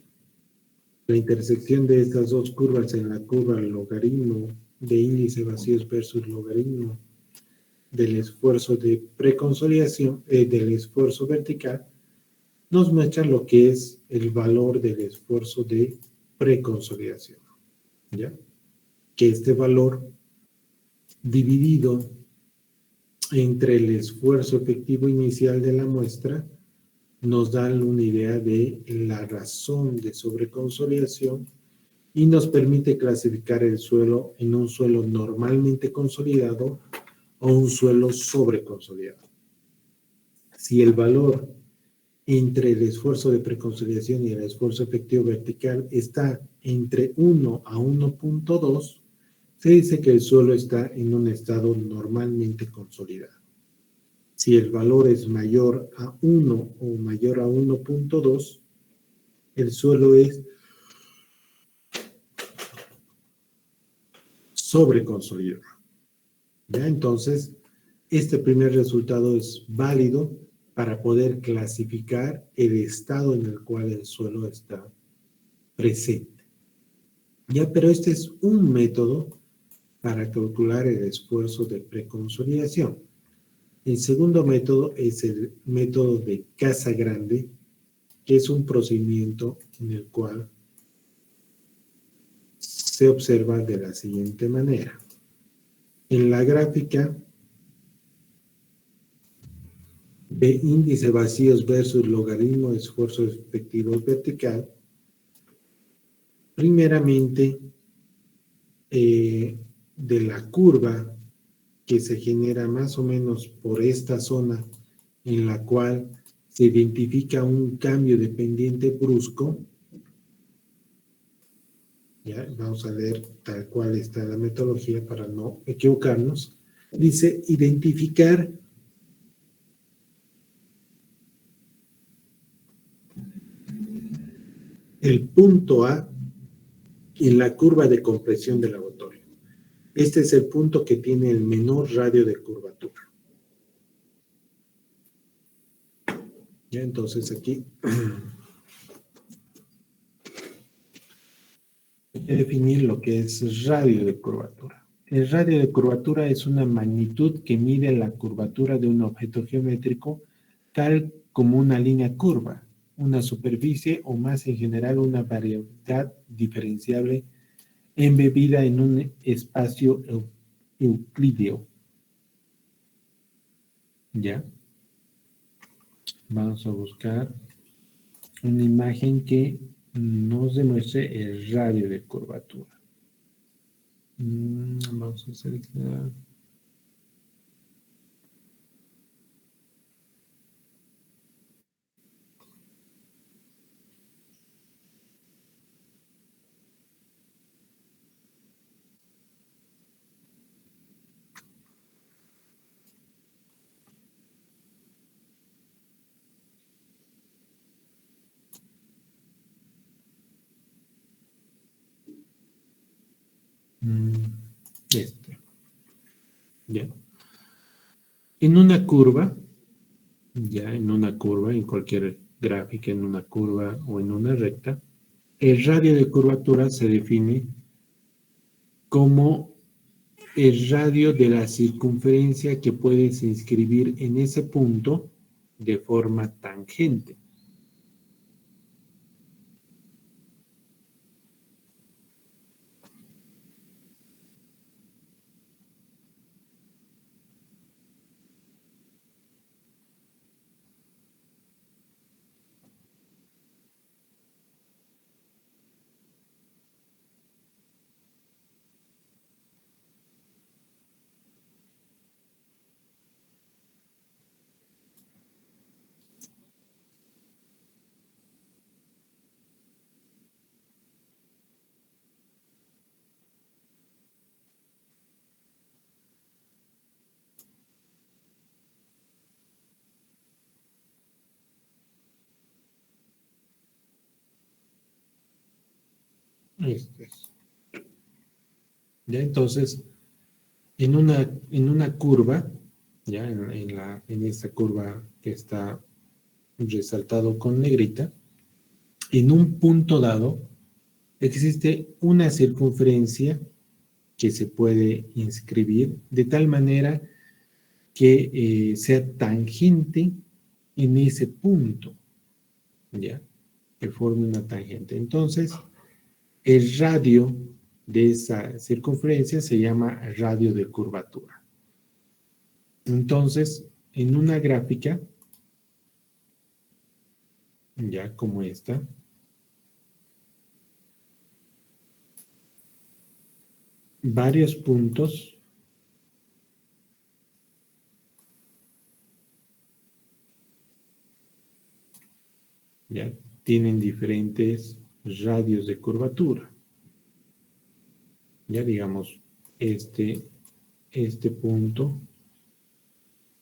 S1: la intersección de estas dos curvas en la curva logaritmo de índice vacíos versus logaritmo del esfuerzo de preconsolidación, del esfuerzo vertical, nos muestra lo que es el valor del esfuerzo de preconsolidación. ¿Ya? Que este valor dividido entre el esfuerzo efectivo inicial de la muestra nos da una idea de la razón de sobreconsolidación y nos permite clasificar el suelo en un suelo normalmente consolidado o un suelo sobreconsolidado. Si el valor entre el esfuerzo de preconsolidación y el esfuerzo efectivo vertical está entre 1 a 1.2, se dice que el suelo está en un estado normalmente consolidado. Si el valor es mayor a 1 o mayor a 1.2, el suelo es sobreconsolidado. ¿Ya? Entonces, este primer resultado es válido para poder clasificar el estado en el cual el suelo está presente. ¿Ya? Pero este es un método para calcular el esfuerzo de preconsolidación. El segundo método es el método de Casagrande, que es un procedimiento en el cual se observa de la siguiente manera. En la gráfica de índice vacíos versus logaritmo de esfuerzo efectivo vertical, primeramente de la curva que se genera más o menos por esta zona en la cual se identifica un cambio de pendiente brusco. Ya, vamos a leer tal cual está la metodología para no equivocarnos. Dice identificar el punto A en la curva de compresión del lavatorio. Este es el punto que tiene el menor radio de curvatura. Ya, entonces aquí hay que definir lo que es radio de curvatura. El radio de curvatura es una magnitud que mide la curvatura de un objeto geométrico tal como una línea curva, una superficie o más en general una variabilidad diferenciable embebida en un espacio euclídeo. ¿Ya? Vamos a buscar una imagen que nos demuestre el radio de curvatura. Vamos a seleccionar. Este. ¿Ya? En una curva, en cualquier gráfica, en una curva o en una recta, el radio de curvatura se define como el radio de la circunferencia que puedes inscribir en ese punto de forma tangente. Este es. ¿Ya? Entonces, en una curva, ya en esta curva que está resaltado con negrita, en un punto dado existe una circunferencia que se puede inscribir de tal manera que sea tangente en ese punto, ¿ya? Que forme una tangente. Entonces, el radio de esa circunferencia se llama radio de curvatura. Entonces, en una gráfica, ya como esta, varios puntos ya tienen diferentes radios de curvatura. Ya digamos, este punto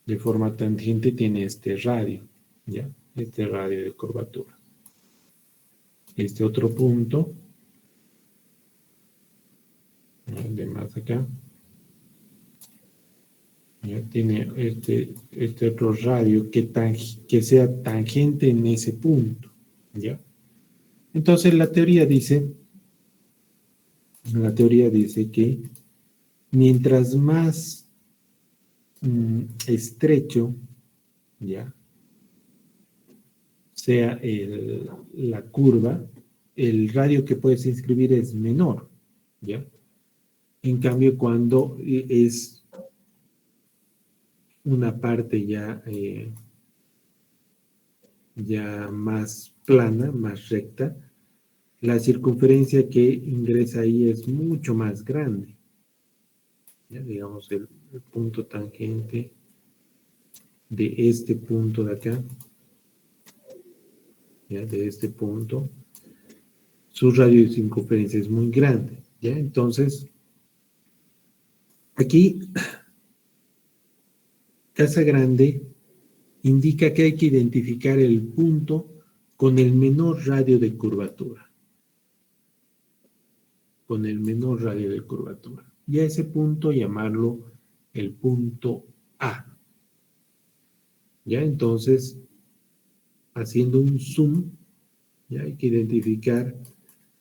S1: de forma tangente tiene este radio, ya, este radio de curvatura. Este otro punto, de más acá, ya tiene este otro radio que sea tangente en ese punto, ¿ya? Entonces la teoría dice que mientras más estrecho, ¿ya? sea la curva, el radio que puedes inscribir es menor, ¿ya? En cambio, cuando es una parte ya más plana, más recta, la circunferencia que ingresa ahí es mucho más grande. ¿Ya? Digamos, el punto tangente de este punto de acá, ¿ya? De este punto, su radio de circunferencia es muy grande, ¿ya? Entonces, aquí, Casagrande indica que hay que identificar el punto con el menor radio de curvatura. Con el menor radio de curvatura. Y a ese punto llamarlo el punto A. ¿Ya? Entonces, haciendo un zoom, ¿ya? Hay que identificar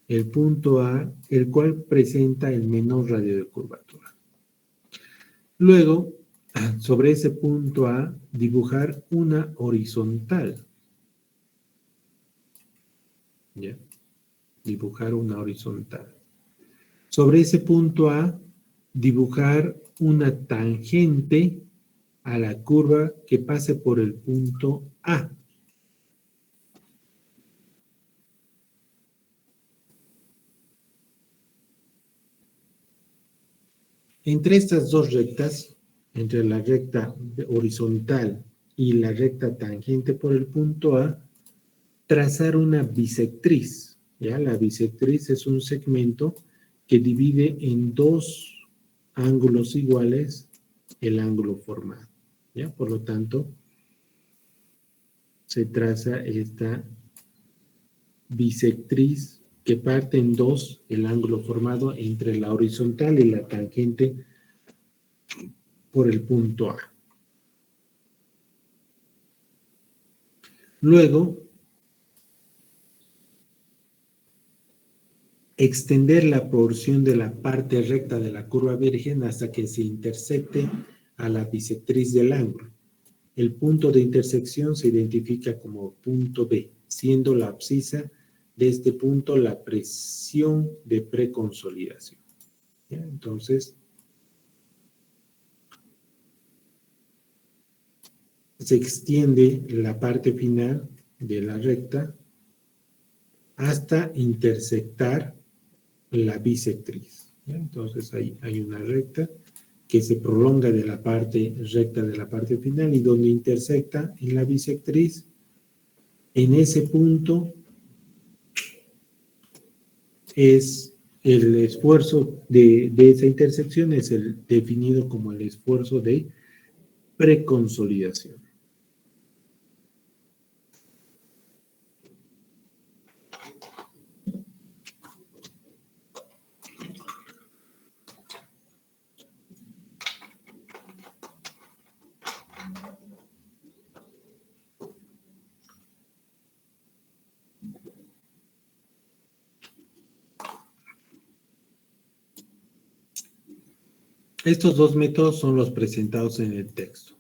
S1: el punto A, el cual presenta el menor radio de curvatura. Luego, sobre ese punto A, dibujar una horizontal. ¿Ya? Dibujar una horizontal. Sobre ese punto A, dibujar una tangente a la curva que pase por el punto A. Entre estas dos rectas, entre la recta horizontal y la recta tangente por el punto A, trazar una bisectriz. ¿Ya? La bisectriz es un segmento que divide en dos ángulos iguales el ángulo formado. ¿Ya? Por lo tanto, se traza esta bisectriz que parte en dos el ángulo formado entre la horizontal y la tangente por el punto A. Luego, extender la porción de la parte recta de la curva virgen hasta que se intersecte a la bisectriz del ángulo. El punto de intersección se identifica como punto B, siendo la abscisa de este punto la presión de preconsolidación. ¿Ya? Entonces, se extiende la parte final de la recta hasta intersectar la bisectriz. ¿Ya? Entonces, ahí hay una recta que se prolonga de la parte recta de la parte final y donde intersecta en la bisectriz, en ese punto es el esfuerzo de esa intersección, es el definido como el esfuerzo de preconsolidación. Estos dos métodos son los presentados en el texto.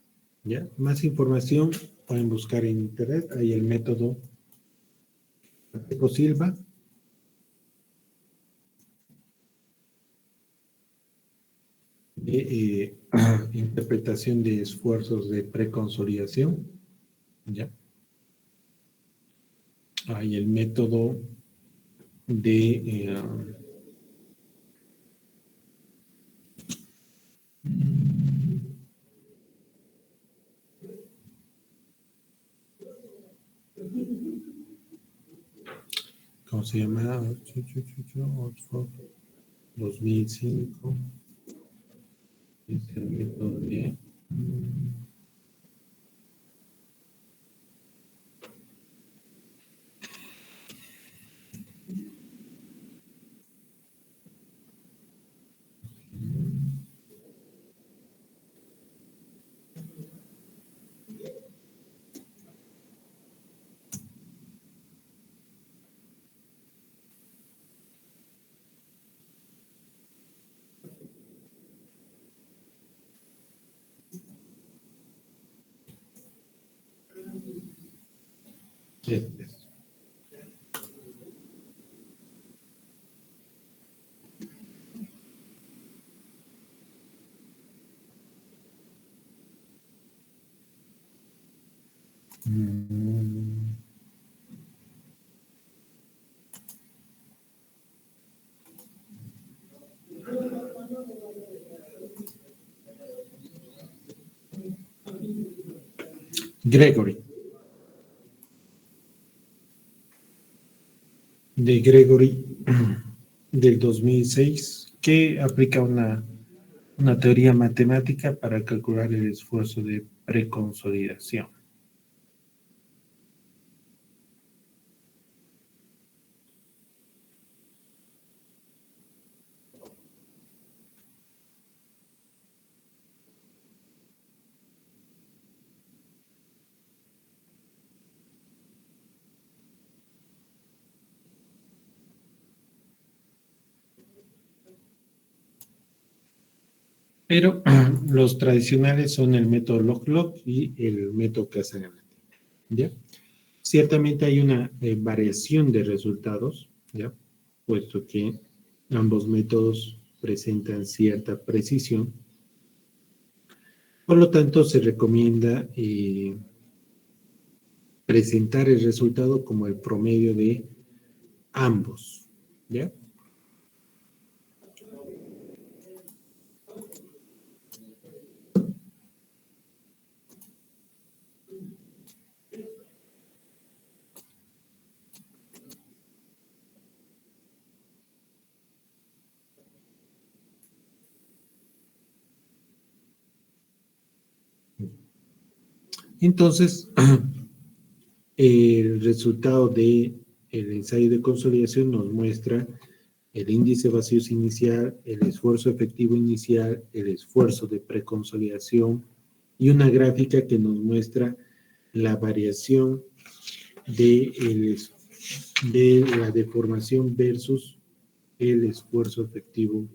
S1: ¿Ya? Más información pueden buscar en internet. Hay el método Pacheco Silva. De interpretación de esfuerzos de preconsolidación. ¿Ya? Hay el método de ¿cómo se llama? Oxford 2005. Es el método de este. Gregory. De Gregory del 2006, que aplica una teoría matemática para calcular el esfuerzo de preconsolidación. Pero los tradicionales son el método log-log y el método Casagrande. ¿Ya? Ciertamente hay una variación de resultados, ¿ya? Puesto que ambos métodos presentan cierta precisión. Por lo tanto, se recomienda presentar el resultado como el promedio de ambos. ¿Ya? Entonces, el resultado del ensayo de consolidación nos muestra el índice de vacíos inicial, el esfuerzo efectivo inicial, el esfuerzo de preconsolidación y una gráfica que nos muestra la variación de la deformación versus el esfuerzo efectivo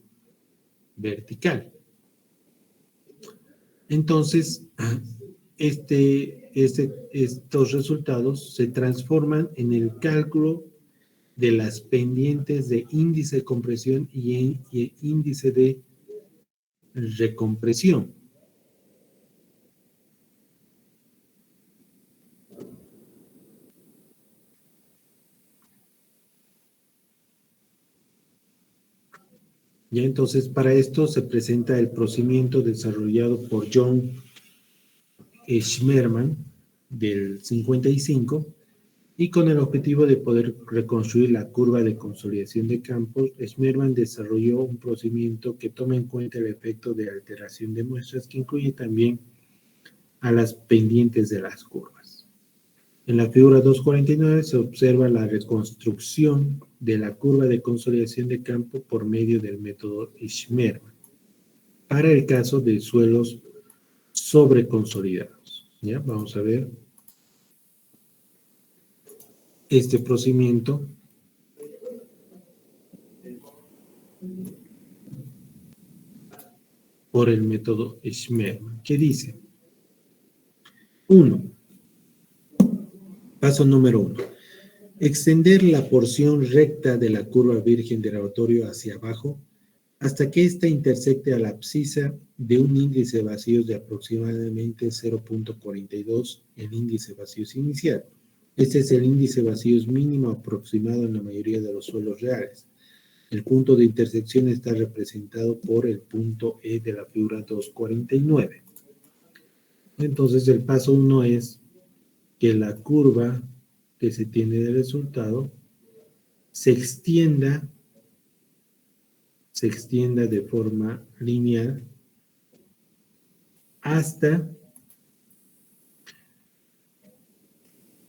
S1: vertical. Entonces, estos resultados se transforman en el cálculo de las pendientes de índice de compresión y índice de recompresión. Ya entonces, para esto se presenta el procedimiento desarrollado por John Schmerman del 55 y con el objetivo de poder reconstruir la curva de consolidación de campos, Schmerman desarrolló un procedimiento que toma en cuenta el efecto de alteración de muestras que incluye también a las pendientes de las curvas. En la figura 249 se observa la reconstrucción de la curva de consolidación de campo por medio del método Schmerman para el caso de suelos sobreconsolidados. ¿Ya? Vamos a ver este procedimiento. por el método Schmermann, que dice, 1. Paso número 1. Extender la porción recta de la curva virgen del lavatorio hacia abajo hasta que ésta intersecte a la abscisa de un índice de vacíos de aproximadamente 0.42, el índice de vacíos inicial. Este es el índice de vacíos mínimo aproximado en la mayoría de los suelos reales. El punto de intersección está representado por el punto E de la figura 249. Entonces, el paso 1 es que la curva que se tiene de resultado se extienda de forma lineal hasta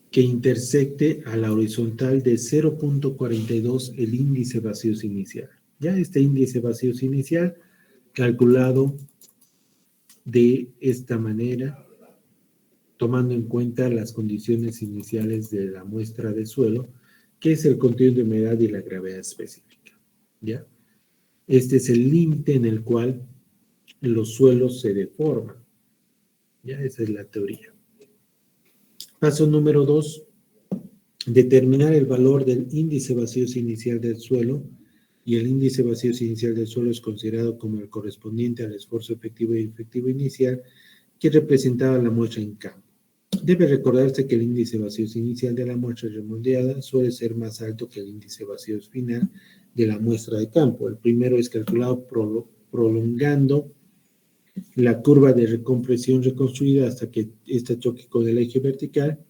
S1: que intersecte a la horizontal de 0.42 el índice de vacíos inicial. Ya este índice de vacíos inicial calculado de esta manera, tomando en cuenta las condiciones iniciales de la muestra de suelo, que es el contenido de humedad y la gravedad específica. ¿Ya? Este es el límite en el cual los suelos se deforman. ¿Ya? Esa es la teoría. Paso número 2. Determinar el valor del índice de vacíos inicial del suelo, y el índice de vacíos inicial del suelo es considerado como el correspondiente al esfuerzo efectivo y efectivo inicial que representaba la muestra en campo. Debe recordarse que el índice de vacíos inicial de la muestra remoldeada suele ser más alto que el índice de vacíos final de la muestra de campo. El primero es calculado prolongando la curva de recompresión reconstruida hasta que ésta choque con el eje vertical,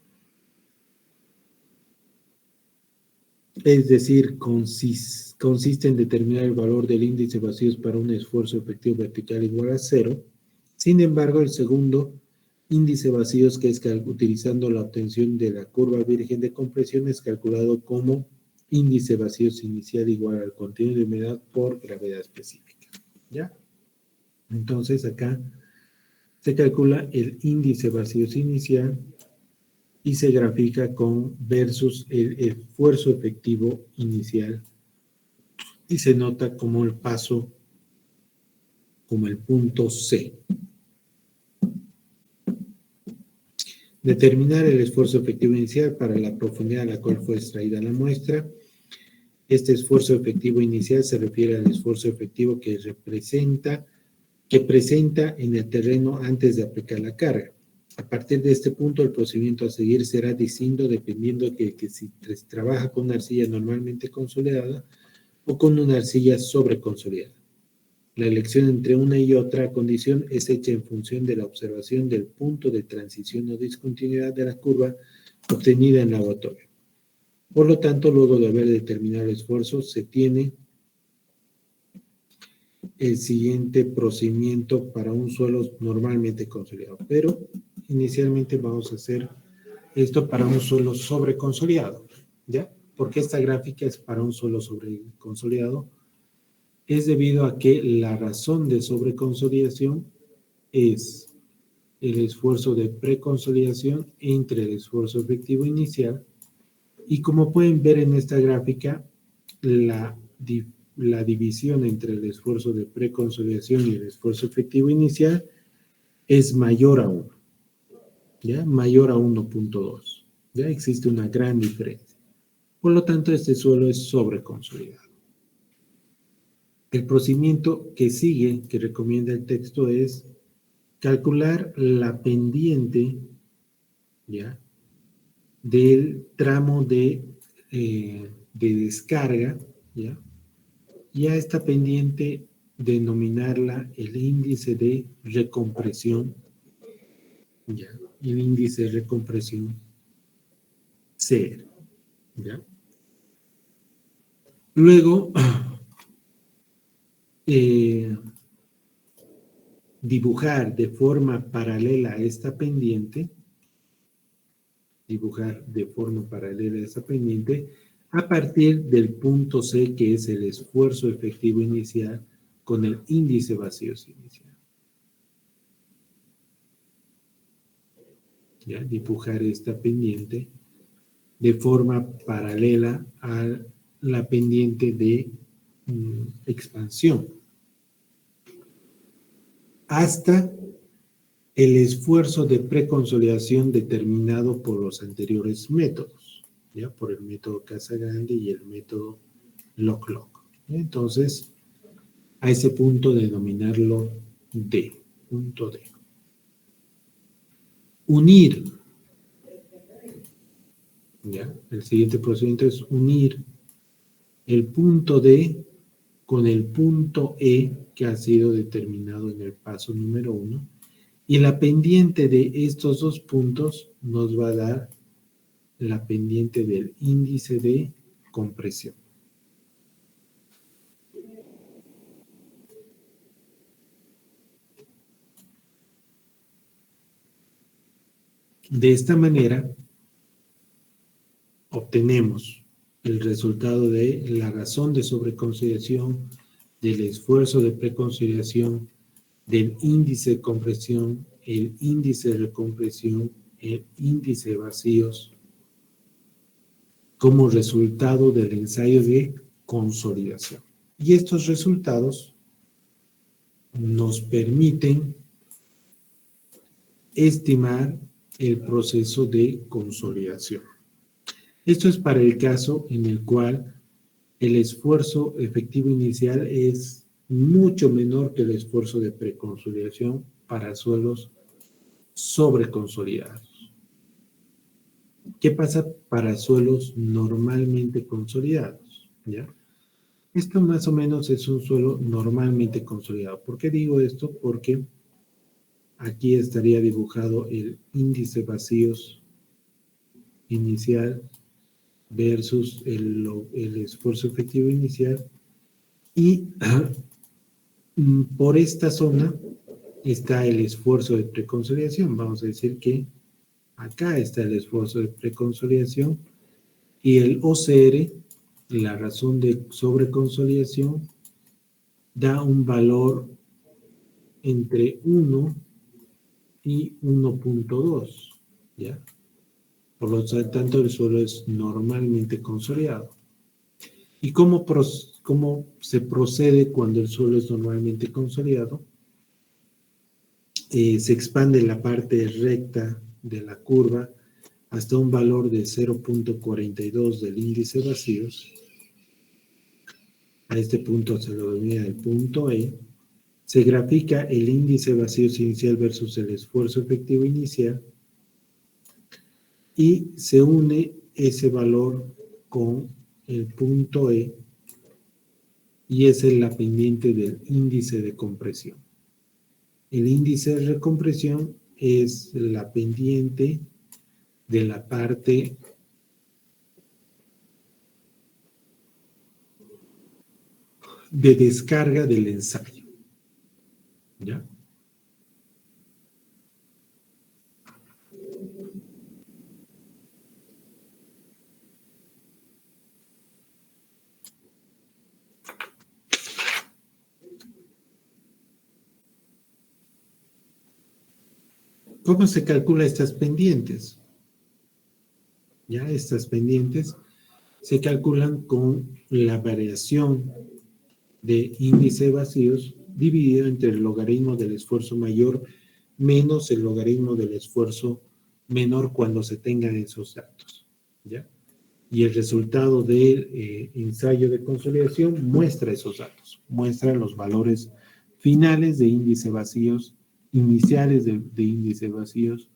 S1: es decir, consiste en determinar el valor del índice de vacíos para un esfuerzo efectivo vertical igual a 0. Sin embargo, el segundo índice de vacíos, que es utilizando la obtención de la curva virgen de compresión, es calculado como índice de vacíos inicial igual al contenido de humedad por gravedad específica. ¿Ya? Entonces, acá se calcula el índice de vacíos inicial y se grafica con versus el esfuerzo efectivo inicial y se nota como el paso, como el punto C. Determinar el esfuerzo efectivo inicial para la profundidad a la cual fue extraída la muestra. Este esfuerzo efectivo inicial se refiere al esfuerzo efectivo que presenta en el terreno antes de aplicar la carga. A partir de este punto, el procedimiento a seguir será distinto dependiendo de que si trabaja con una arcilla normalmente consolidada o con una arcilla sobreconsolidada. La elección entre una y otra condición es hecha en función de la observación del punto de transición o discontinuidad de la curva obtenida en laboratorio. Por lo tanto, luego de haber determinado el esfuerzo, se tiene el siguiente procedimiento para un suelo normalmente consolidado. Pero inicialmente vamos a hacer esto para un suelo sobreconsolidado, ¿ya? Porque esta gráfica es para un suelo sobreconsolidado. Es debido a que la razón de sobreconsolidación es el esfuerzo de preconsolidación entre el esfuerzo efectivo inicial, y como pueden ver en esta gráfica, la división entre el esfuerzo de preconsolidación y el esfuerzo efectivo inicial es mayor a 1, ¿ya? Mayor a 1.2. Ya existe una gran diferencia. Por lo tanto, este suelo es sobreconsolidado. El procedimiento que sigue, que recomienda el texto, es calcular la pendiente, ¿ya?, del tramo de descarga, ¿ya?, y a esta pendiente denominarla el índice de recompresión, ¿ya?, el índice de recompresión CR, ¿ya? Luego, dibujar de forma paralela a esta pendiente, a partir del punto C, que es el esfuerzo efectivo inicial, con el índice de vacíos inicial. ¿Ya? Dibujar esta pendiente de forma paralela a la pendiente de expansión. hasta el esfuerzo de preconsolidación determinado por los anteriores métodos, ¿ya? Por el método Casagrande y el método Lock-Lock. Entonces, a ese punto denominarlo D, punto D. Unir, ¿ya? El siguiente procedimiento es unir el punto D con el punto E que ha sido determinado en el paso número 1, y la pendiente de estos dos puntos nos va a dar la pendiente del índice de compresión. De esta manera, obtenemos el resultado de la razón de sobreconsolidación, del esfuerzo de preconsolidación, del índice de compresión, el índice de recompresión, el índice de vacíos, como resultado del ensayo de consolidación. Y estos resultados nos permiten estimar el proceso de consolidación. Esto es para el caso en el cual el esfuerzo efectivo inicial es mucho menor que el esfuerzo de preconsolidación para suelos sobreconsolidados. ¿Qué pasa para suelos normalmente consolidados? ¿Ya? Esto más o menos es un suelo normalmente consolidado. ¿Por qué digo esto? Porque aquí estaría dibujado el índice vacíos inicial versus el esfuerzo efectivo inicial, y por esta zona está el esfuerzo de preconsolidación. Vamos a decir que acá está el esfuerzo de preconsolidación, y el OCR, la razón de sobreconsolidación, da un valor entre 1 y 1.2, ¿ya? Por lo tanto, el suelo es normalmente consolidado. ¿Y cómo se procede cuando el suelo es normalmente consolidado? Se expande la parte recta de la curva hasta un valor de 0.42 del índice de vacíos. A este punto se lo denomina el punto E. Se grafica el índice de vacíos inicial versus el esfuerzo efectivo inicial, y se une ese valor con el punto E, y esa es la pendiente del índice de compresión. El índice de recompresión es la pendiente de la parte de descarga del ensayo, ¿ya? ¿Cómo se calcula estas pendientes? Ya, estas pendientes se calculan con la variación de índice de vacíos dividido entre el logaritmo del esfuerzo mayor menos el logaritmo del esfuerzo menor cuando se tengan esos datos, ¿ya? Y el resultado del ensayo de consolidación muestra esos datos, muestra los valores finales de índice vacíos, iniciales de índice vacíos,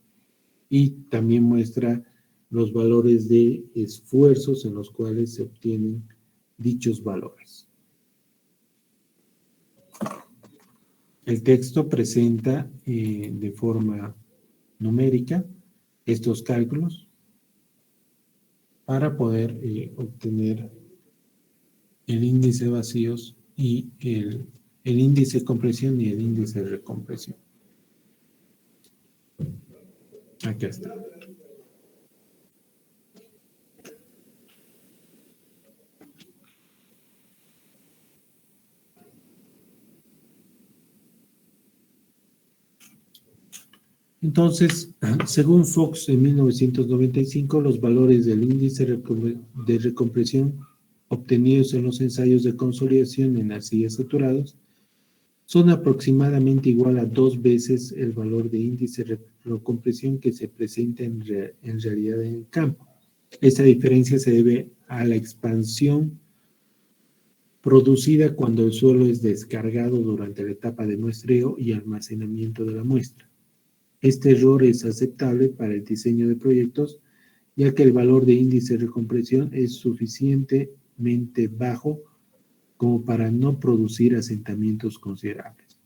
S1: y también muestra los valores de esfuerzos en los cuales se obtienen dichos valores. El texto presenta de forma numérica estos cálculos para poder obtener el índice de vacíos y el índice de compresión y el índice de recompresión. Acá está. Entonces, según Fox en 1995, los valores del índice de recompresión obtenidos en los ensayos de consolidación en arcillas saturados son aproximadamente igual a 2 veces el valor de índice de recompresión que se presenta en realidad en el campo. Esta diferencia se debe a la expansión producida cuando el suelo es descargado durante la etapa de muestreo y almacenamiento de la muestra. Este error es aceptable para el diseño de proyectos, ya que el valor de índice de recompresión es suficientemente bajo como para no producir asentamientos considerables.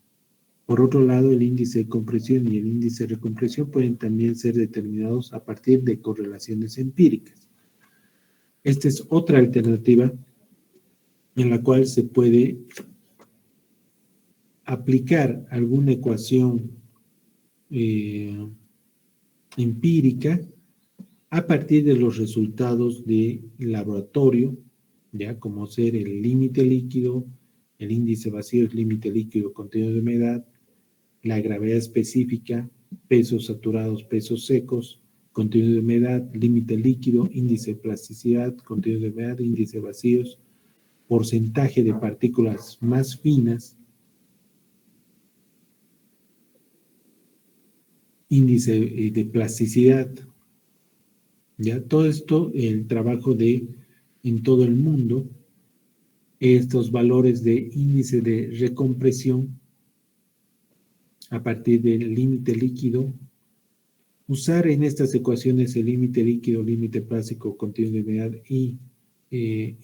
S1: Por otro lado, el índice de compresión y el índice de recompresión pueden también ser determinados a partir de correlaciones empíricas. Esta es otra alternativa en la cual se puede aplicar alguna ecuación empírica a partir de los resultados de laboratorio, ya como ser el límite líquido, el índice vacío, el límite líquido, contenido de humedad, la gravedad específica, pesos saturados, pesos secos, contenido de humedad, límite líquido, índice de plasticidad, contenido de humedad, índice de vacíos, porcentaje de partículas más finas, índice de plasticidad. Ya todo esto, el trabajo en todo el mundo, estos valores de índice de recompresión a partir del límite líquido, usar en estas ecuaciones el límite líquido, límite plástico, contenido de humedad y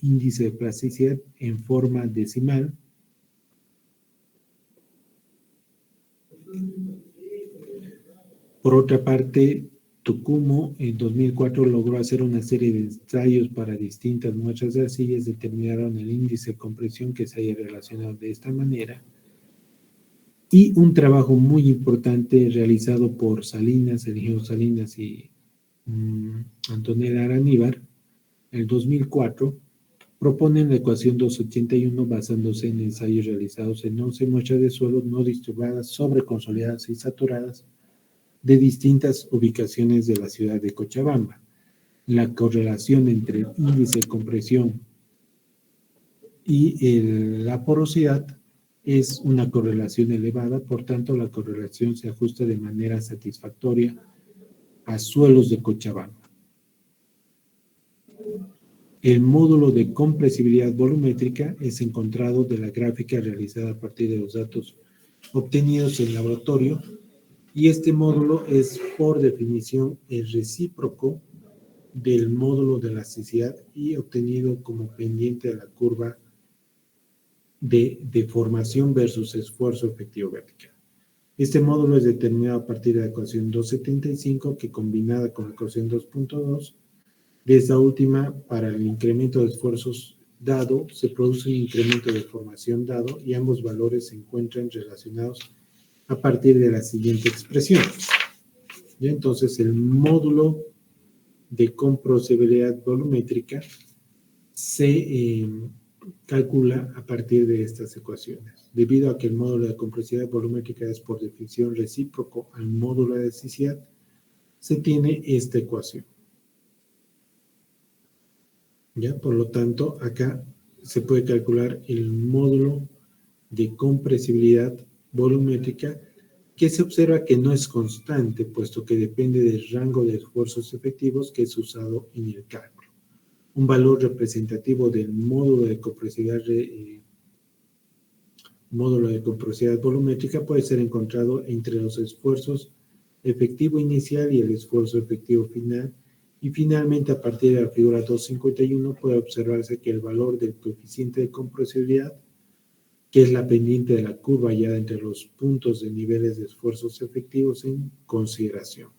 S1: índice de plasticidad en forma decimal. Por otra parte, Tucumo en 2004 logró hacer una serie de ensayos para distintas muestras de arcillas, determinaron el índice de compresión que se haya relacionado de esta manera. Y un trabajo muy importante realizado por Salinas, Eligio Salinas y Antonella Araníbar, en el 2004, proponen la ecuación 281 basándose en ensayos realizados en 11 muestras de suelo no disturbadas, sobreconsolidadas y saturadas de distintas ubicaciones de la ciudad de Cochabamba. La correlación entre el índice de compresión y la porosidad es una correlación elevada, por tanto la correlación se ajusta de manera satisfactoria a suelos de Cochabamba. El módulo de compresibilidad volumétrica es encontrado de la gráfica realizada a partir de los datos obtenidos en laboratorio, y este módulo es por definición el recíproco del módulo de elasticidad y obtenido como pendiente de la curva de deformación versus esfuerzo efectivo vertical. Este módulo es determinado a partir de la ecuación 275 que combinada con la ecuación 2.2, de esta última para el incremento de esfuerzos dado se produce un incremento de deformación dado y ambos valores se encuentran relacionados a partir de la siguiente expresión. Y entonces el módulo de compresibilidad volumétrica se calcula a partir de estas ecuaciones. Debido a que el módulo de compresibilidad volumétrica es por definición recíproco al módulo de elasticidad, se tiene esta ecuación. ¿Ya? Por lo tanto, acá se puede calcular el módulo de compresibilidad volumétrica, que se observa que no es constante, puesto que depende del rango de esfuerzos efectivos que es usado en el cálculo. Un valor representativo del módulo de compresibilidad volumétrica puede ser encontrado entre los esfuerzos efectivo inicial y el esfuerzo efectivo final, y finalmente a partir de la figura 251 puede observarse que el valor del coeficiente de compresibilidad, que es la pendiente de la curva hallada entre los puntos de niveles de esfuerzos efectivos en consideración.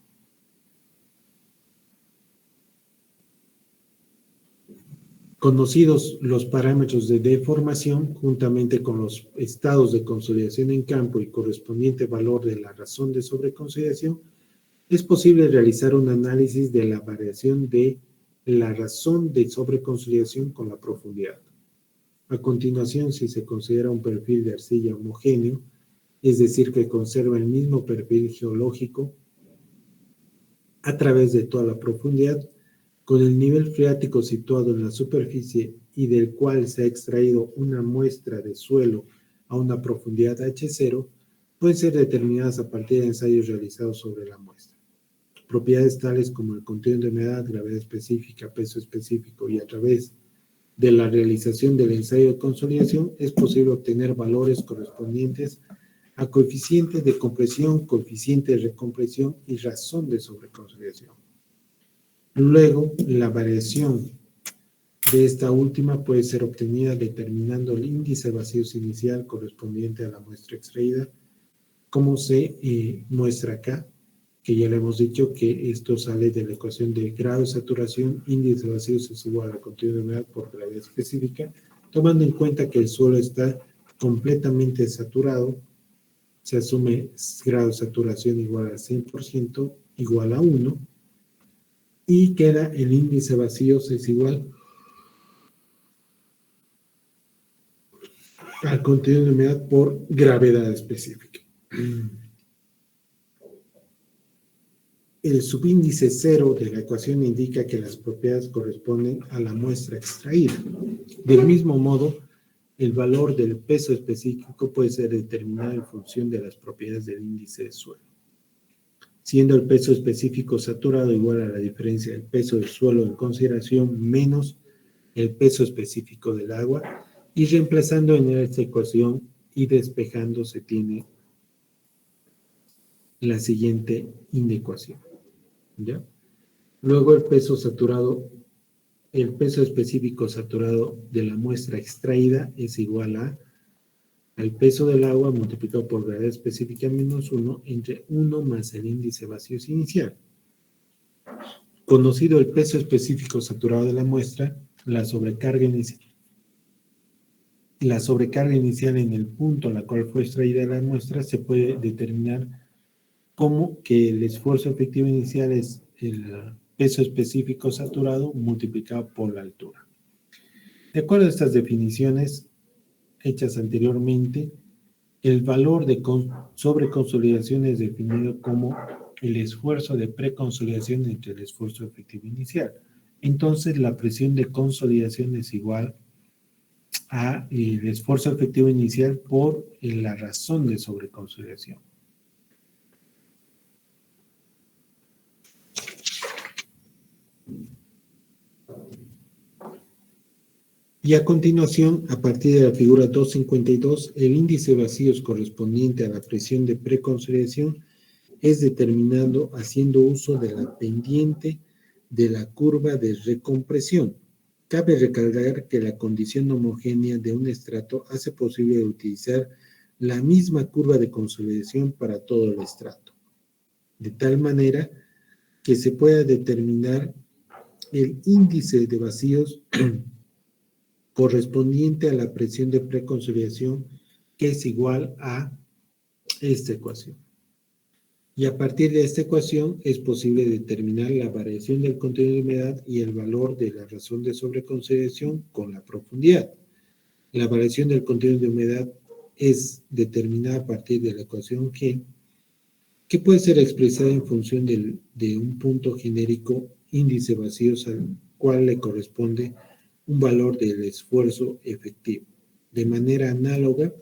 S1: Conocidos los parámetros de deformación, juntamente con los estados de consolidación en campo y correspondiente valor de la razón de sobreconsolidación, es posible realizar un análisis de la variación de la razón de sobreconsolidación con la profundidad. A continuación, si se considera un perfil de arcilla homogéneo, es decir, que conserva el mismo perfil geológico a través de toda la profundidad, con el nivel freático situado en la superficie y del cual se ha extraído una muestra de suelo a una profundidad H0 pueden ser determinadas a partir de ensayos realizados sobre la muestra. Propiedades tales como el contenido de humedad, gravedad específica, peso específico y a través de la realización del ensayo de consolidación es posible obtener valores correspondientes a coeficientes de compresión, coeficiente de recompresión y razón de sobreconsolidación. Luego, la variación de esta última puede ser obtenida determinando el índice de vacíos inicial correspondiente a la muestra extraída, como se muestra acá, que ya le hemos dicho que esto sale de la ecuación de grado de saturación, índice de vacíos es igual al contenido de humedad por gravedad específica, tomando en cuenta que el suelo está completamente saturado, se asume grado de saturación igual al 100%, igual a 1, y queda el índice de vacíos es igual al contenido de humedad por gravedad específica. El subíndice 0 de la ecuación indica que las propiedades corresponden a la muestra extraída. Del mismo modo, el valor del peso específico puede ser determinado en función de las propiedades del índice de suelo, siendo el peso específico saturado igual a la diferencia del peso del suelo en consideración menos el peso específico del agua, y reemplazando en esta ecuación y despejando se tiene la siguiente inecuación. ¿Ya? Luego el peso específico saturado de la muestra extraída es igual al peso del agua multiplicado por gravedad específica menos 1 entre 1 más el índice de vacíos inicial. Conocido el peso específico saturado de la muestra, la sobrecarga inicial en el punto a la cual fue extraída la muestra se puede determinar como que el esfuerzo efectivo inicial es el peso específico saturado multiplicado por la altura. De acuerdo a estas definiciones hechas anteriormente, el valor de sobreconsolidación es definido como el esfuerzo de preconsolidación entre el esfuerzo efectivo inicial. Entonces, la presión de consolidación es igual a el esfuerzo efectivo inicial por la razón de sobreconsolidación. Y a continuación, a partir de la figura 252, el índice de vacíos correspondiente a la presión de preconsolidación es determinado haciendo uso de la pendiente de la curva de recompresión. Cabe recalcar que la condición homogénea de un estrato hace posible utilizar la misma curva de consolidación para todo el estrato, de tal manera que se pueda determinar el índice de vacíos correspondiente a la presión de preconsolidación, que es igual a esta ecuación. Y a partir de esta ecuación es posible determinar la variación del contenido de humedad y el valor de la razón de sobreconsolidación con la profundidad. La variación del contenido de humedad es determinada a partir de la ecuación G, que puede ser expresada en función de un punto genérico índice vacíos al cual le corresponde un valor del esfuerzo efectivo. De manera análoga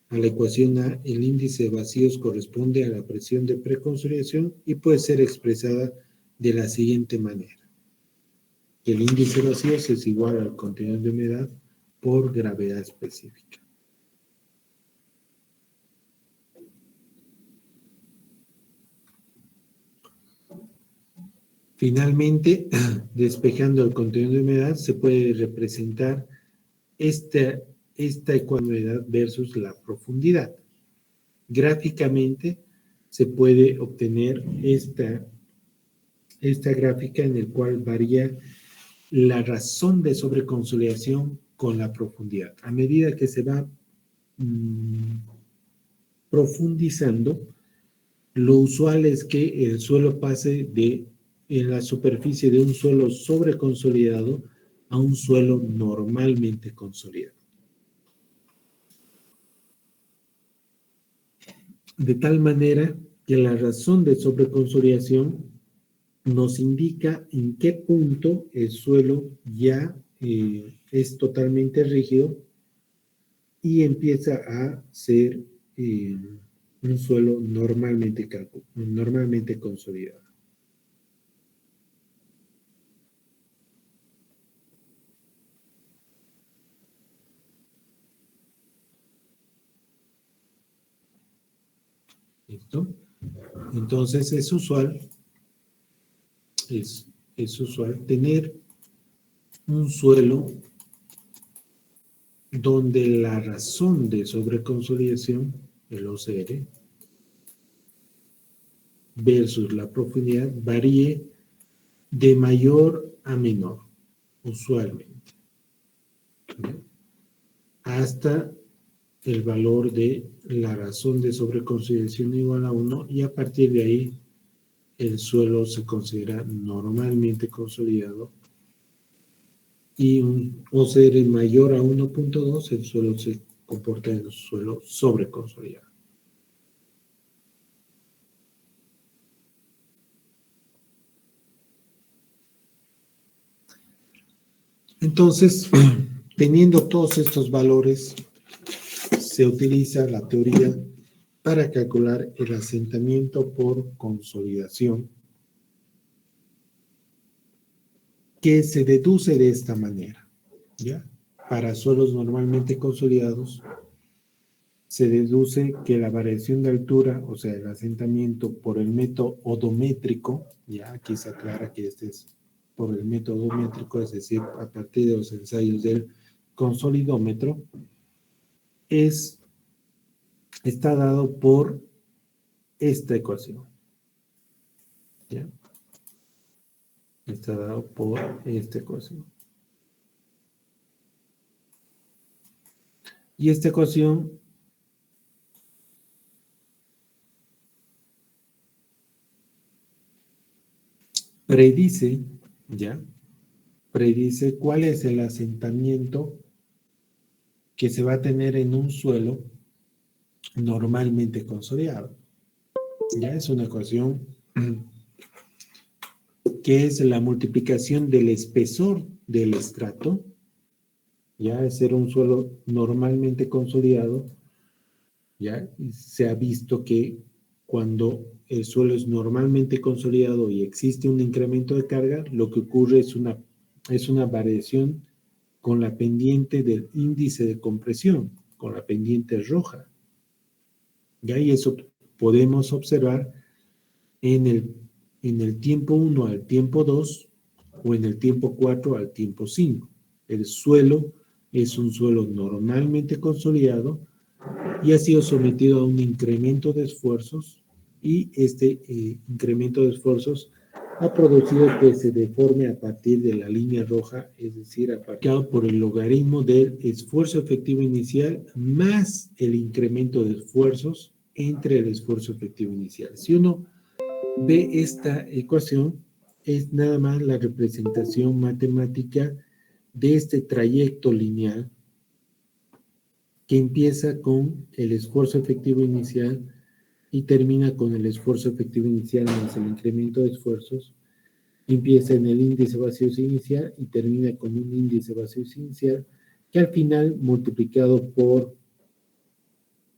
S1: a la ecuación A, el índice de vacíos corresponde a la presión de preconsolidación y puede ser expresada de la siguiente manera. El índice de vacíos es igual al contenido de humedad por gravedad específica. Finalmente, despejando el contenido de humedad, se puede representar esta ecuación de humedad versus la profundidad. Gráficamente se puede obtener esta gráfica en la cual varía la razón de sobreconsolidación con la profundidad. A medida que se va profundizando, lo usual es que el suelo pase en la superficie de un suelo sobreconsolidado a un suelo normalmente consolidado. De tal manera que la razón de sobreconsolidación nos indica en qué punto el suelo ya es totalmente rígido y empieza a ser un suelo normalmente consolidado. ¿Listo? Entonces es usual tener un suelo donde la razón de sobreconsolidación, el OCR, versus la profundidad varíe de mayor a menor, usualmente, ¿no? Hasta el valor de la razón de sobreconsolidación igual a 1, y a partir de ahí el suelo se considera normalmente consolidado, y un OCR mayor a 1.2, el suelo se comporta en un suelo sobreconsolidado. Entonces, teniendo todos estos valores, se utiliza la teoría para calcular el asentamiento por consolidación, que se deduce de esta manera, ¿ya? Para suelos normalmente consolidados, se deduce que la variación de altura, o sea, el asentamiento por el método odométrico, ya aquí se aclara que este es por el método odométrico, es decir, a partir de los ensayos del consolidómetro, está dado por esta ecuación, ¿ya? Está dado por esta ecuación. Y esta ecuación predice, ¿ya? Predice cuál es el asentamiento que se va a tener en un suelo normalmente consolidado. Ya es una ecuación que es la multiplicación del espesor del estrato, ya es ser un suelo normalmente consolidado, ya se ha visto que cuando el suelo es normalmente consolidado y existe un incremento de carga, lo que ocurre es una variación con la pendiente del índice de compresión, con la pendiente roja. Ya, y eso podemos observar en el tiempo 1 al tiempo 2 o en el tiempo 4 al tiempo 5. El suelo es un suelo normalmente consolidado y ha sido sometido a un incremento de esfuerzos, y este incremento de esfuerzos ha producido que se deforme a partir de la línea roja, es decir, aparcado por el logaritmo del esfuerzo efectivo inicial más el incremento de esfuerzos entre el esfuerzo efectivo inicial. Si uno ve esta ecuación, es nada más la representación matemática de este trayecto lineal que empieza con el esfuerzo efectivo inicial y termina con el esfuerzo efectivo inicial más el incremento de esfuerzos. Empieza en el índice vacíos inicial y termina con un índice vacíos inicial que al final, multiplicado por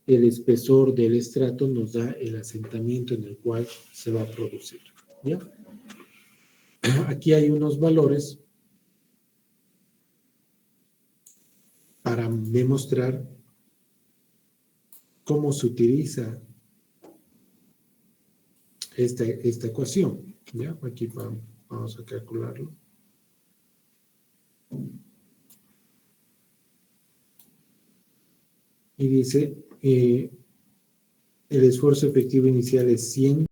S1: el espesor del estrato, nos da el asentamiento en el cual se va a producir, ¿ya? Aquí hay unos valores para demostrar cómo se utiliza esta ecuación, ¿ya? Aquí vamos a calcularlo. Y dice, el esfuerzo efectivo inicial es 100